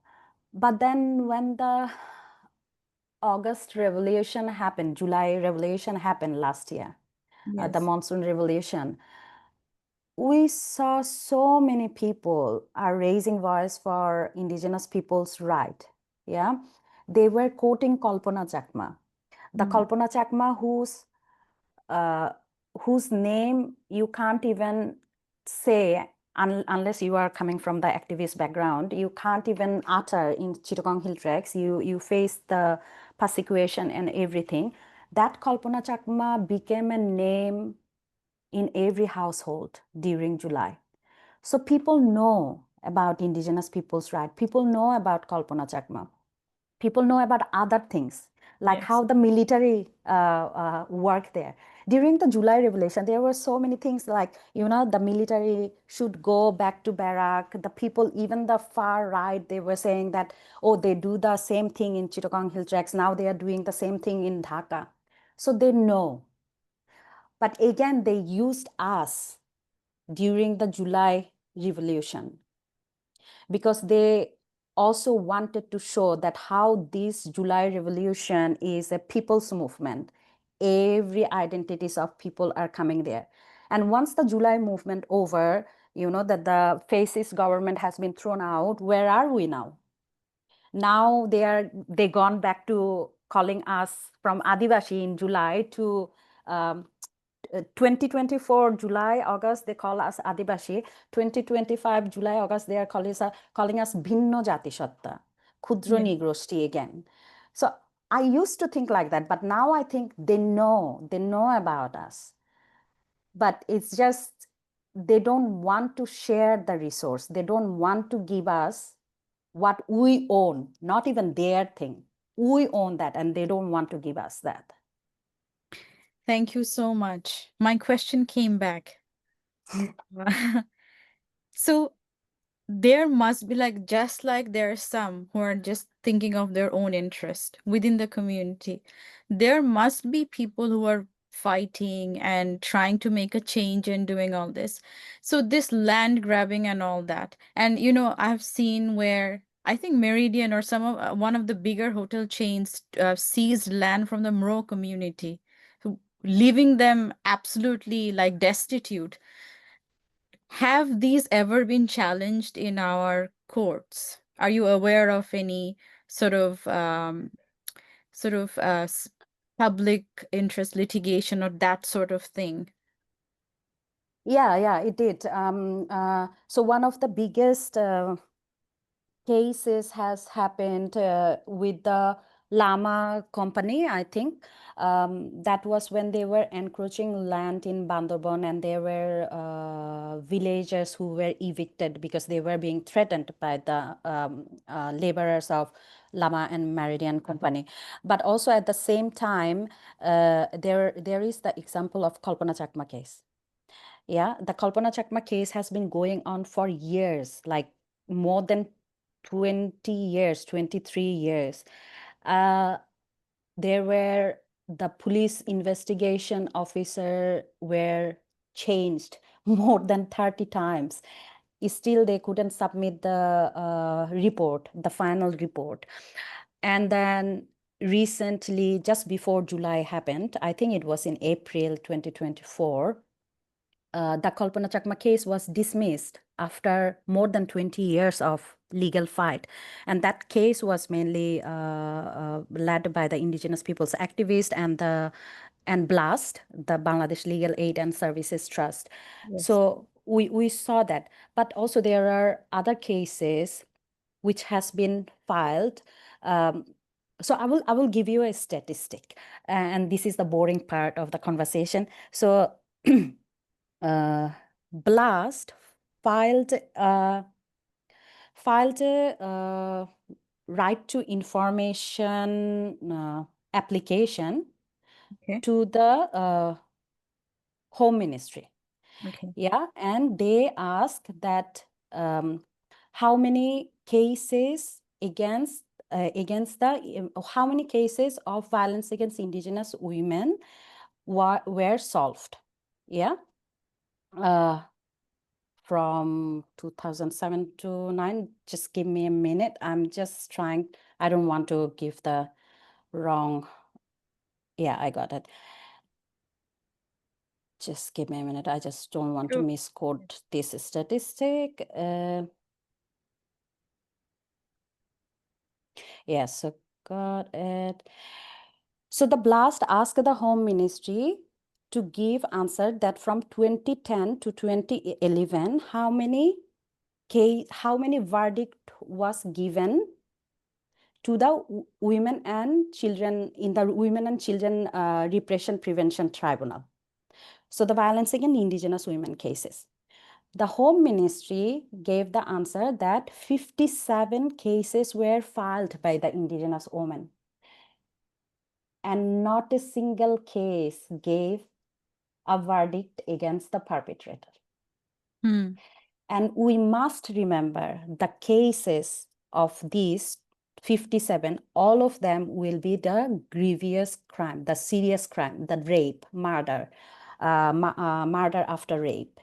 But then when the August revolution happened, July revolution happened last year, the Yes. monsoon revolution, we saw so many people are raising voice for indigenous people's right. Yeah. They were quoting Kalpana Chakma. The Mm. Kalpana Chakma uh, whose name you can't even say unless you are coming from the activist background. You can't even utter in Chittagong Hill Tracts. You face the persecution and everything. That Kalpana Chakma became a name in every household during July. So people know about indigenous people's right. People know about Kalpana Chakma. People know about other things, like Yes. how the military work there. During the July Revolution, there were so many things like, the military should go back to barrack. The people, even the far right, they were saying that, oh, they do the same thing in Chittagong Hill Tracts. Now they are doing the same thing in Dhaka. So they know. But again, they used us during the July Revolution because they also wanted to show that how this July Revolution is a people's movement. Every identities of people are coming there. And once the July movement over, that the fascist government has been thrown out, where are we now? Now they gone back to calling us from Adivashi in July to um, 2024 July, August, they call us Adibashi. 2025 July, August, they are calling us Bhinno Jati Satta, Khudro Yes. Nigroshti again. So I used to think like that, but now I think they know about us. But it's just they don't want to share the resource. They don't want to give us what we own, not even their thing. We own that, and they don't want to give us that. Thank you so much. My question came back. So there must be like, just like there are some who are just thinking of their own interest within the community, there must be people who are fighting and trying to make a change and doing all this. So this land grabbing and all that, and I've seen where I think Meridian or some of one of the bigger hotel chains seized land from the Mro community, leaving them absolutely like destitute. Have these ever been challenged in our courts? Are you aware of any sort of sort of uh, s- public interest litigation or that sort of thing? Yeah, it did. So one of the biggest cases has happened with the Lama company, I think. That was when they were encroaching land in Bandarbon, and there were villagers who were evicted because they were being threatened by the laborers of Lama and Meridian company. But also at the same time, there is the example of Kalpana Chakma case. Yeah, the Kalpana Chakma case has been going on for years, like more than 20 years, 23 years. Uh, there were the police investigation officer were changed more than 30 times. Still, they couldn't submit the report, the final report. And then recently, just before July happened, I think it was in April 2024, the Kalpana Chakma case was dismissed after more than 20 years of legal fight. And that case was mainly led by the Indigenous Peoples activist and BLAST, the Bangladesh Legal Aid and Services Trust. Yes. So we saw that. But also there are other cases which has been filed. So I will give you a statistic, and this is the boring part of the conversation. So uh, Blast filed a right to information application Okay. to the Home Ministry. Okay. Yeah, and they ask that how many cases how many cases of violence against Indigenous women were solved. Yeah. Uh, from 2007 to 9. Just give me a minute. I'm just trying. I don't want to give the wrong. Yeah, I got it. Just give me a minute. I just don't want to Sure. misquote this statistic. Yes, so got it. So the blast asked the Home Ministry to give answer that from 2010 to 2011, how many verdict was given to the women and children in the Women and Children Repression Prevention Tribunal. So the violence against Indigenous women cases. The Home Ministry gave the answer that 57 cases were filed by the Indigenous women, and not a single case gave a verdict against the perpetrator. Hmm. And we must remember the cases of these 57, all of them will be the grievous crime, the serious crime, the rape, murder, murder after rape.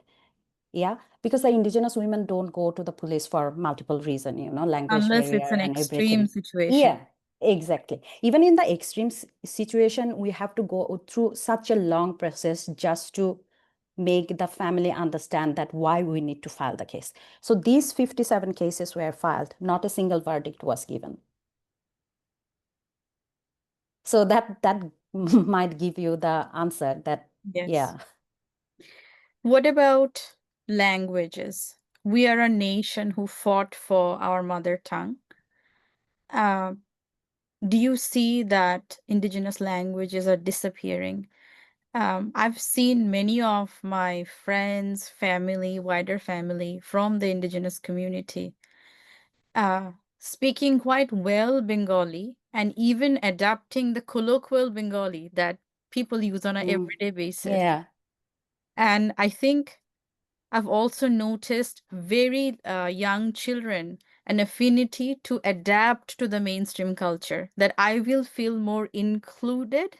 Yeah, because the Indigenous women don't go to the police for multiple reasons, language Unless it's barrier an and extreme everything. situation. Yeah, exactly. Even in the extreme situation, we have to go through such a long process just to make the family understand that why we need to file the case. So these 57 cases were filed, not a single verdict was given. So that might give you the answer that, Yes. yeah. What about languages? We are a nation who fought for our mother tongue. Uh, do you see that indigenous languages are disappearing? I've seen many of my friends, family, wider family from the indigenous community uh, speaking quite well Bengali and even adapting the colloquial Bengali that people use on an Mm, everyday basis. yeah. And I think I've also noticed very young children an affinity to adapt to the mainstream culture, that I will feel more included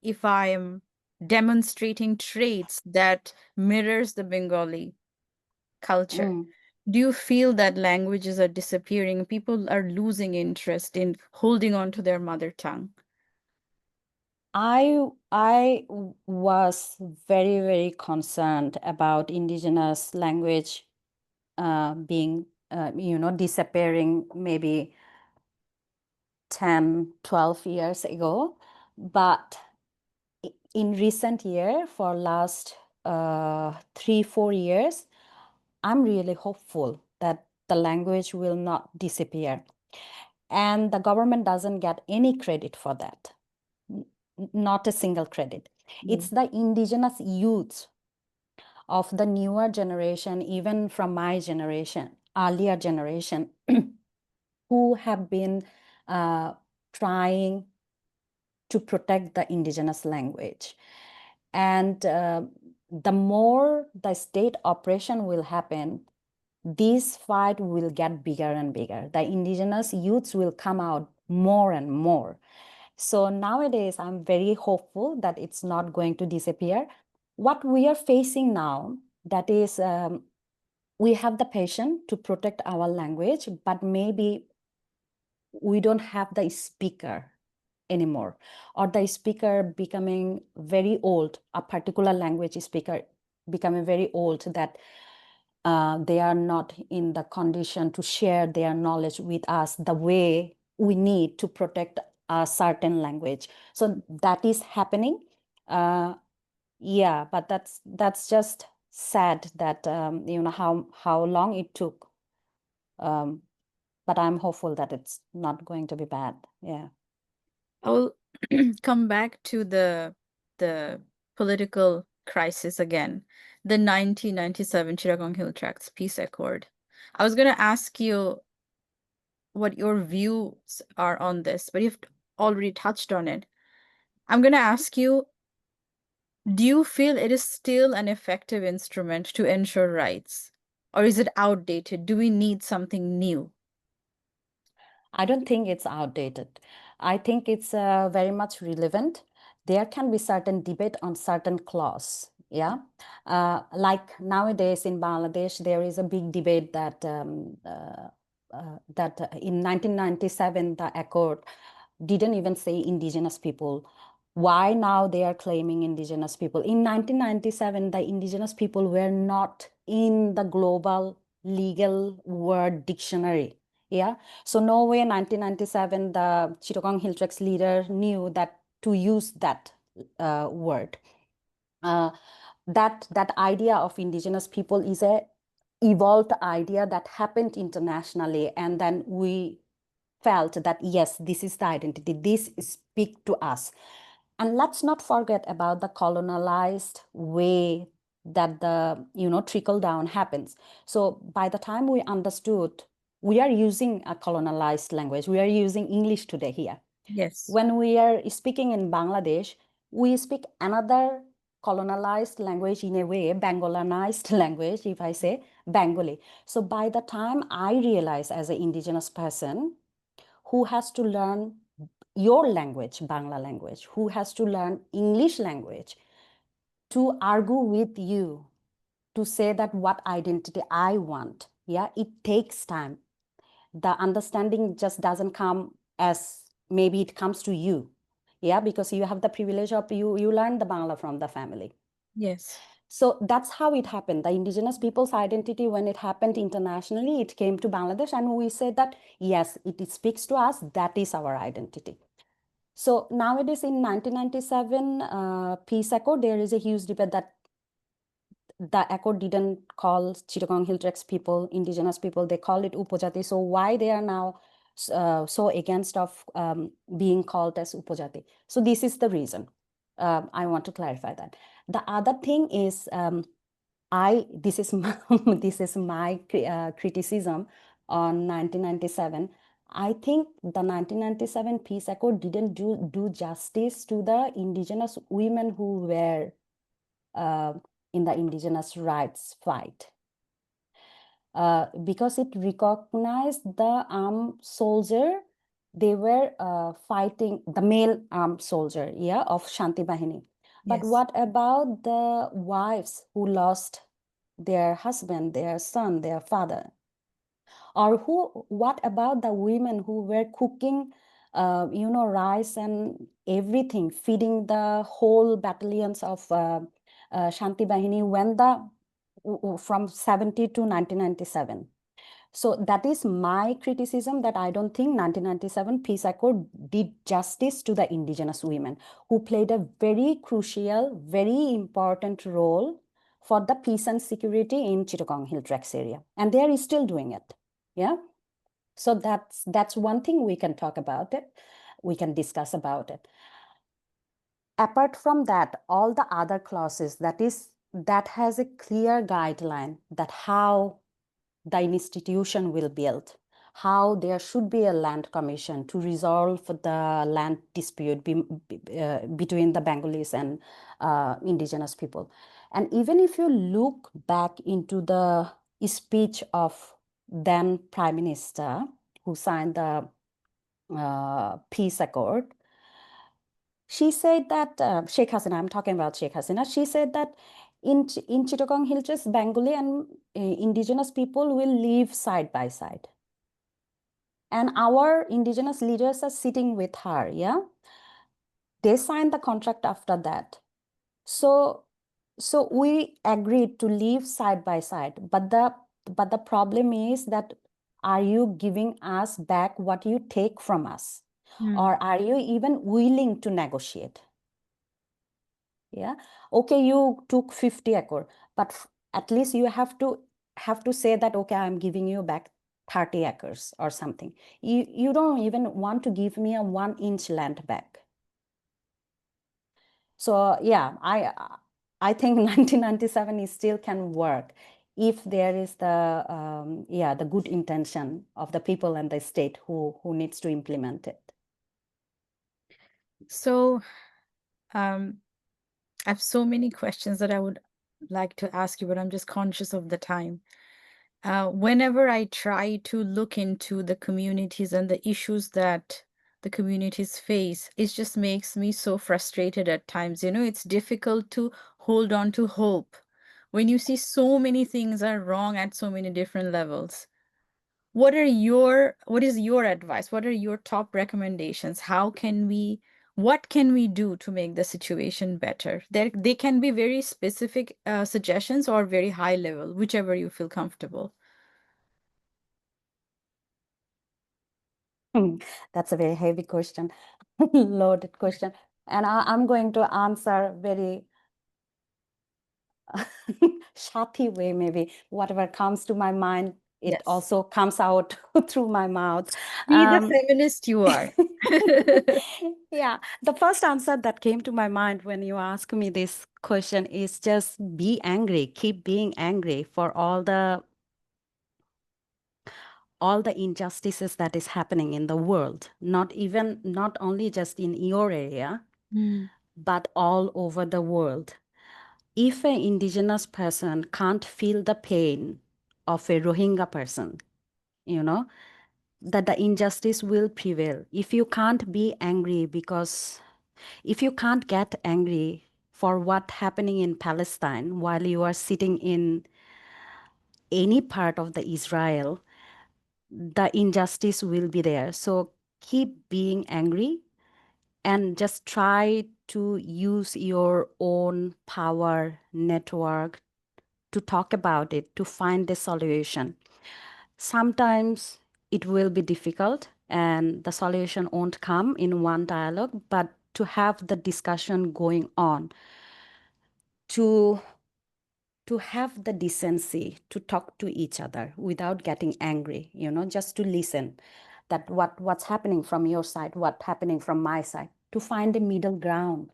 if I am demonstrating traits that mirrors the Bengali culture. Mm. Do you feel that languages are disappearing? People are losing interest in holding on to their mother tongue. I was very, very concerned about indigenous language being, disappearing maybe 10, 12 years ago. But in recent year, for last 3, 4 years, I'm really hopeful that the language will not disappear. And the government doesn't get any credit for that. Not a single credit. Mm. It's the indigenous youth of the newer generation, even from my generation, earlier generation, who have been trying to protect the indigenous language. And the more the state operation will happen, this fight will get bigger and bigger. The indigenous youths will come out more and more. So nowadays, I'm very hopeful that it's not going to disappear. What we are facing now, that is, we have the passion to protect our language, but maybe we don't have the speaker anymore, or the speaker becoming very old, a particular language speaker becoming very old, that they are not in the condition to share their knowledge with us the way we need to protect a certain language. So that is happening. Uh, yeah, but that's just sad that how long it took. Um, but I'm hopeful that it's not going to be bad. Yeah. I'll come back to the political crisis again, the 1997 Chittagong Hill Tracts Peace Accord. I was going to ask you what your views are on this, but you've already touched on it. I'm going to ask you, do you feel it is still an effective instrument to ensure rights? Or is it outdated? Do we need something new? I don't think it's outdated. I think it's very much relevant. There can be certain debate on certain clause. Yeah, like nowadays in Bangladesh, there is a big debate that in 1997 the accord didn't even say indigenous people. Why now they are claiming indigenous people? In 1997, the indigenous people were not in the global legal word dictionary. Yeah, so no way 1997 the Chittagong Hill Tracts leader knew that to use that word. Uh, that idea of indigenous people is a evolved idea that happened internationally, and then we felt that yes, this is the identity, this speak to us. And let's not forget about the colonialized way that the trickle down happens. So by the time we understood, we are using a colonialized language, we are using English today here. Yes. When we are speaking in Bangladesh, we speak another colonialized language, in a way Bengalanized language, if I say Bengali. So by the time I realize, as an indigenous person who has to learn your language, Bangla language, who has to learn English language, to argue with you, to say that what identity I want. Yeah, it takes time. The understanding just doesn't come as maybe it comes to you. Yeah, because you have the privilege of you learn the Bangla from the family. Yes. So that's how it happened. The indigenous people's identity, when it happened internationally, it came to Bangladesh, and we said that yes, it speaks to us. That is our identity. So nowadays, in 1997 peace accord, there is a huge debate that the accord didn't call Chittagong Hill Tracts people indigenous people; they called it Upajati. So why they are now so against of being called as upajati. So this is the reason. I want to clarify that. The other thing is, this is my, this is my criticism on 1997. I think the 1997 Peace Accord didn't do justice to the indigenous women who were in the indigenous rights fight. Because it recognized the armed soldier, they were fighting the male armed soldier, yeah, of Shanti Bahini. But Yes. what about the wives who lost their husband, their son, their father? Or what about the women who were cooking, rice and everything, feeding the whole battalions of Shanti Bahini when from 70 to 1997? So that is my criticism, that I don't think 1997 Peace Accord did justice to the indigenous women who played a very crucial, very important role for the peace and security in Chittagong Hill Tracts area. And they are still doing it. Yeah. So that's one thing we can talk about it. We can discuss about it. Apart from that, all the other clauses, that has a clear guideline that how the institution will build, how there should be a land commission to resolve the land dispute between the Bengalis and indigenous people. And even if you look back into the speech of then Prime Minister who signed the peace accord, she said that, Sheikh Hasina, I'm talking about Sheikh Hasina, she said that in Chittagong Hill Tracts, Bengali and indigenous people will live side by side. And our indigenous leaders are sitting with her, yeah? They signed the contract after that. So we agreed to live side by side. But the problem is that, are you giving us back what you take from us? Or are you even willing to negotiate? Yeah. Okay, you took 50 acre, but at least you have to say that, okay, I'm giving you back 30 acres or something. You don't even want to give me a 1 inch land back. So yeah, I think 1997 is still can work if there is the good intention of the people and the state who needs to implement it. So, I have so many questions that I would like to ask you, but I'm just conscious of the time. Whenever I try to look into the communities and the issues that the communities face, it just makes me so frustrated at times. It's difficult to hold on to hope when you see so many things are wrong at so many different levels. What is your advice? What are your top recommendations? What can we do to make the situation better? They can be very specific suggestions or very high level, whichever you feel comfortable. That's a very heavy question, loaded question. And I'm going to answer very shati way, maybe. Whatever comes to my mind, it Yes. also comes out through my mouth. Be the feminist you are. Yeah, the first answer that came to my mind when you ask me this question is just be angry, keep being angry for all the injustices that is happening in the world, not only just in your area, Mm. but all over the world. If an indigenous person can't feel the pain of a Rohingya person, that the injustice will prevail. If you can't be angry if you can't get angry for what happening in Palestine while you are sitting in any part of the Israel, the injustice will be there. So keep being angry and just try to use your own power network to talk about it, to find the solution. Sometimes it will be difficult and the solution won't come in one dialogue, but to have the discussion going on, to have the decency to talk to each other without getting angry, just to listen. that what's happening from your side, what's happening from my side, to find a middle ground,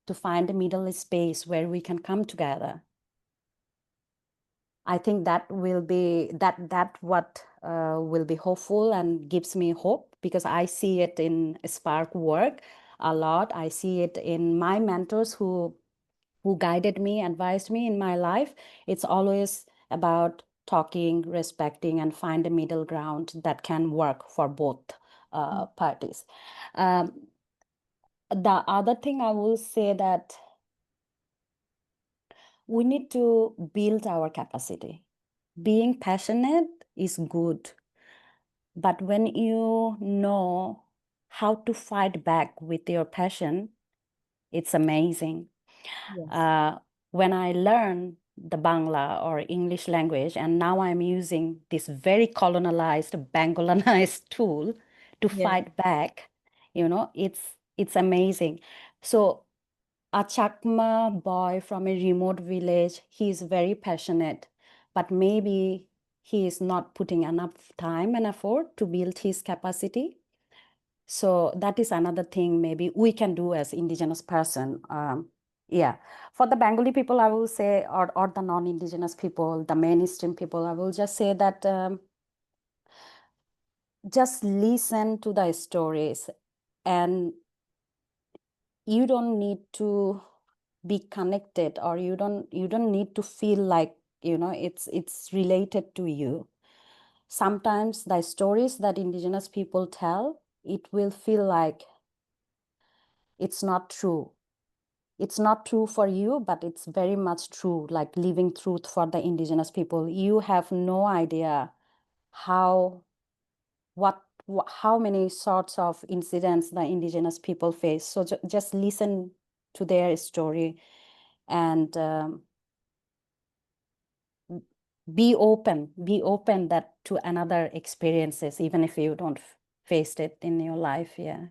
to find a middle space where we can come together. I think that will be that what will be hopeful and gives me hope, because I see it in SPaRC work a lot. I see it in my mentors who guided me, advised me in my life. It's always about talking, respecting, and find a middle ground that can work for both parties. The other thing I will say that we need to build our capacity. Being passionate is good, but when you know how to fight back with your passion, it's amazing. Yes. When I learned the Bangla or English language, and now I'm using this very colonialized, Bengalanized tool to Yeah. fight back, it's amazing. So a Chakma boy from a remote village, he is very passionate, but maybe he is not putting enough time and effort to build his capacity. So that is another thing maybe we can do as indigenous person. Yeah, for the Bengali people, I will say, or the non-indigenous people, the mainstream people, I will just say that just listen to the stories, and you don't need to be connected, or you don't need to feel like it's related to you. Sometimes the stories that indigenous people tell, it will feel like it's not true. It's not true for you, but it's very much true, like living truth for the indigenous people. You have no idea how how many sorts of incidents the indigenous people face. So just listen to their story, and be open that to another experiences, even if you don't faced it in your life. Yeah.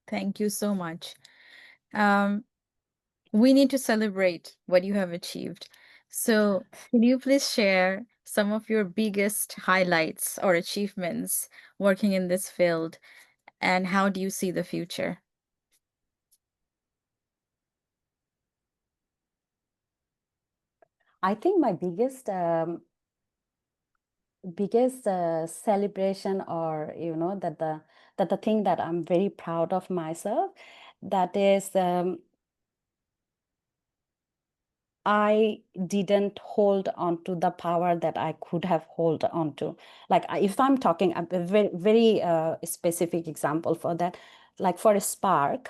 Thank you so much. Um, we need to celebrate what you have achieved. So, can you please share some of your biggest highlights or achievements working in this field, and how do you see the future? I think my biggest celebration, or that the thing that I'm very proud of myself, that is, I didn't hold on to the power that I could have hold on to. Like, if I'm talking a very very specific example for that, like for SPaRC,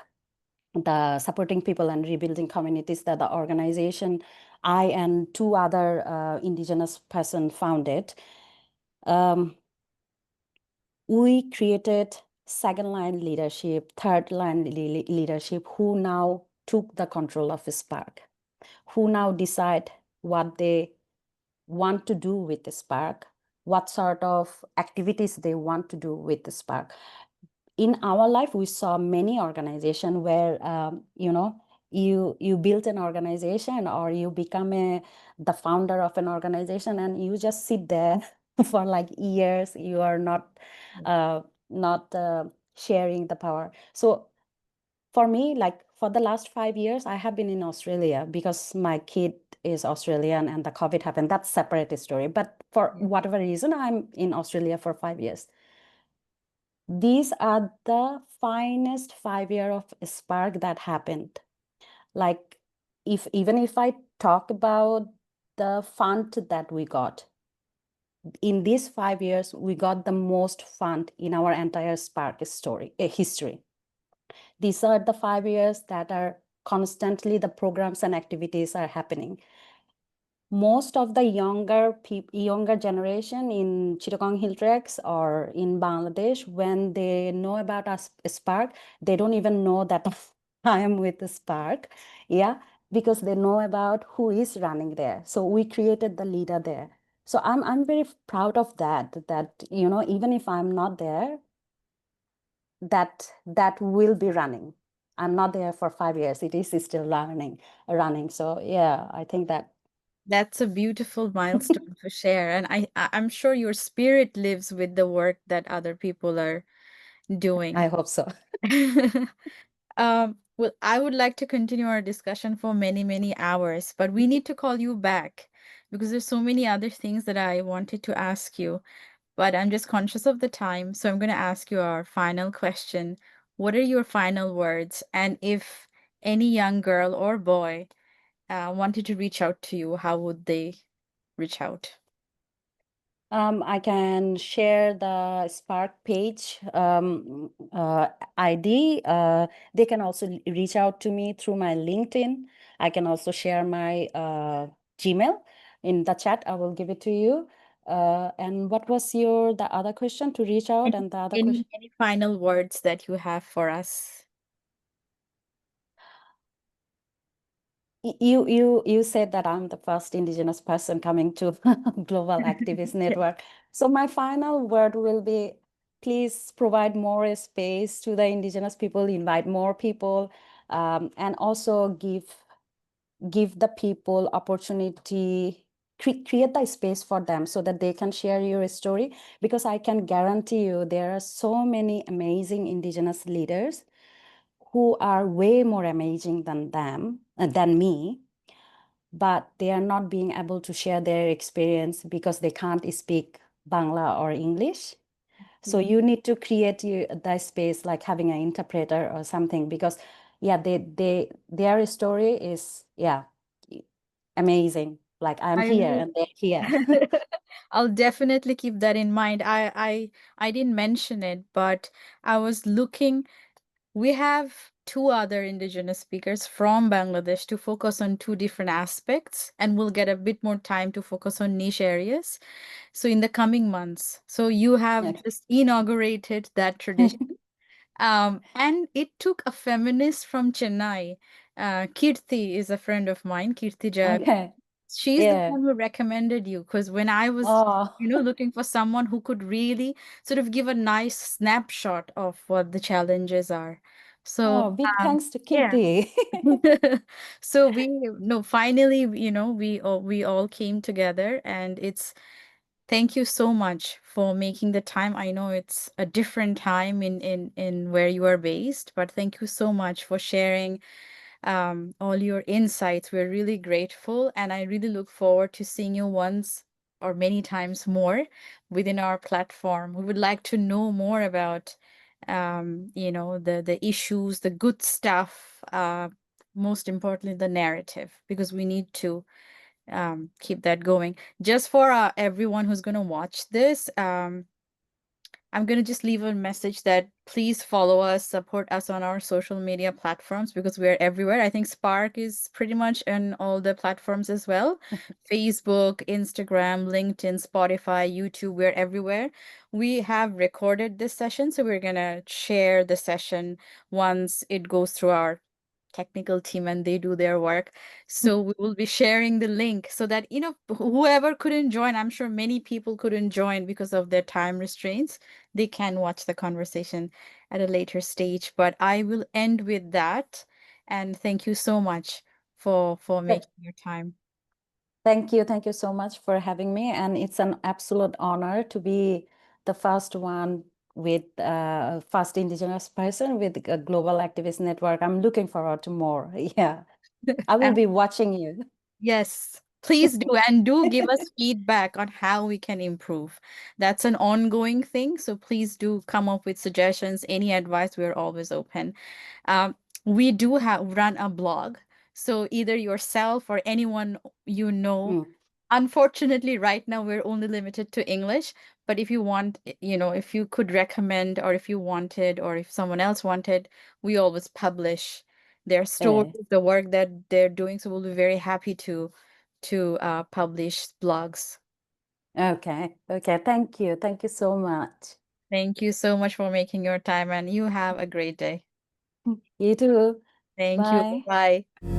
the Supporting People and Rebuilding Communities, that the organization I and two other indigenous person founded, we created second line leadership, third line leadership, who now took the control of SPaRC, who now decide what they want to do with the SPaRC, what sort of activities they want to do with the SPaRC. In our life, we saw many organizations where you build an organization, or you become the founder of an organization, and you just sit there for like years. You are not sharing the power. So for me, like for the last 5 years, I have been in Australia because my kid is Australian and the COVID happened. That's a separate story. But for Yeah. whatever reason, I'm in Australia for 5 years. These are the finest 5 year of SPaRC that happened. Like, even if I talk about the fund that we got, in these 5 years, we got the most fund in our entire SPaRC history. These are the 5 years that are constantly the programs and activities are happening. Most of the younger generation in Chittagong Hill Tracts or in Bangladesh, when they know about us SPaRC, they don't even know that I am with the SPaRC. Yeah, because they know about who is running there. So we created the leader there. So I'm very proud of that even if I'm not there, that will be running. I'm not there for 5 years. It is still running. So yeah, I think that. That's a beautiful milestone to share. And I'm sure your spirit lives with the work that other people are doing. I hope so. Well, I would like to continue our discussion for many, many hours, but we need to call you back because there's so many other things that I wanted to ask you. But I'm just conscious of the time, so I'm going to ask you our final question. What are your final words? And if any young girl or boy wanted to reach out to you, how would they reach out? I can share the SPaRC page ID. They can also reach out to me through my LinkedIn. I can also share my Gmail in the chat. I will give it to you. And what was the other question to reach out Any, and the other question? any final words that you have for us? You said that I'm the first Indigenous person coming to Global Activist Network. So my final word will be, please provide more space to the Indigenous people, invite more people, and also give the people opportunity, create the space for them so that they can share your story. Because I can guarantee you there are so many amazing Indigenous leaders who are way more amazing than me, but they are not being able to share their experience because they can't speak Bangla or English. So Mm. you need to create the space, like having an interpreter or something, because yeah, their story is, yeah, amazing. Like I'm I here will. and they're here. I'll definitely keep that in mind. I didn't mention it, but I was looking. We have two other Indigenous speakers from Bangladesh to focus on two different aspects, and we'll get a bit more time to focus on niche areas. So in the coming months. So you have Okay. just inaugurated that tradition. And it took a feminist from Chennai. Kirti is a friend of mine, Kirti Jag. Okay. She's the Yeah. one who recommended you because when I was, Oh, looking for someone who could really sort of give a nice snapshot of what the challenges are. So, oh, big thanks to yeah. Kirti. So we no finally, we all came together, and it's thank you so much for making the time. I know it's a different time in where you are based, but thank you so much for sharing all your insights. We're really grateful, and I really look forward to seeing you once or many times more within our platform. We would like to know more about, the issues, the good stuff, most importantly, the narrative, because we need to keep that going. Just for everyone who's going to watch this, I'm going to just leave a message that please follow us, support us on our social media platforms because we're everywhere. I think SPaRC is pretty much on all the platforms as well. Facebook, Instagram, LinkedIn, Spotify, YouTube, we're everywhere. We have recorded this session, so we're going to share the session once it goes through our technical team and they do their work. So we will be sharing the link so that, whoever couldn't join, I'm sure many people couldn't join because of their time restraints. They can watch the conversation at a later stage. But I will end with that. And thank you so much for making your time. Thank you. Thank you so much for having me. And it's an absolute honor to be the first one with first Indigenous person with a Global Activist Network. I'm looking forward to more. Yeah, I will And be watching you. yes, please do. And do give us feedback on how we can improve. That's an ongoing thing. So please do come up with suggestions, any advice. We're always open. Um, we do have run a blog. So either yourself or anyone you know, Mm, unfortunately, right now we're only limited to English. But if you want, if you could recommend, or if you wanted, or if someone else wanted, we always publish their yeah. stories, the work that they're doing. So we'll be very happy to publish blogs. Okay. Okay. Thank you. Thank you so much. Thank you so much for making your time, and you have a great day. You too. Thank you. Bye. Bye.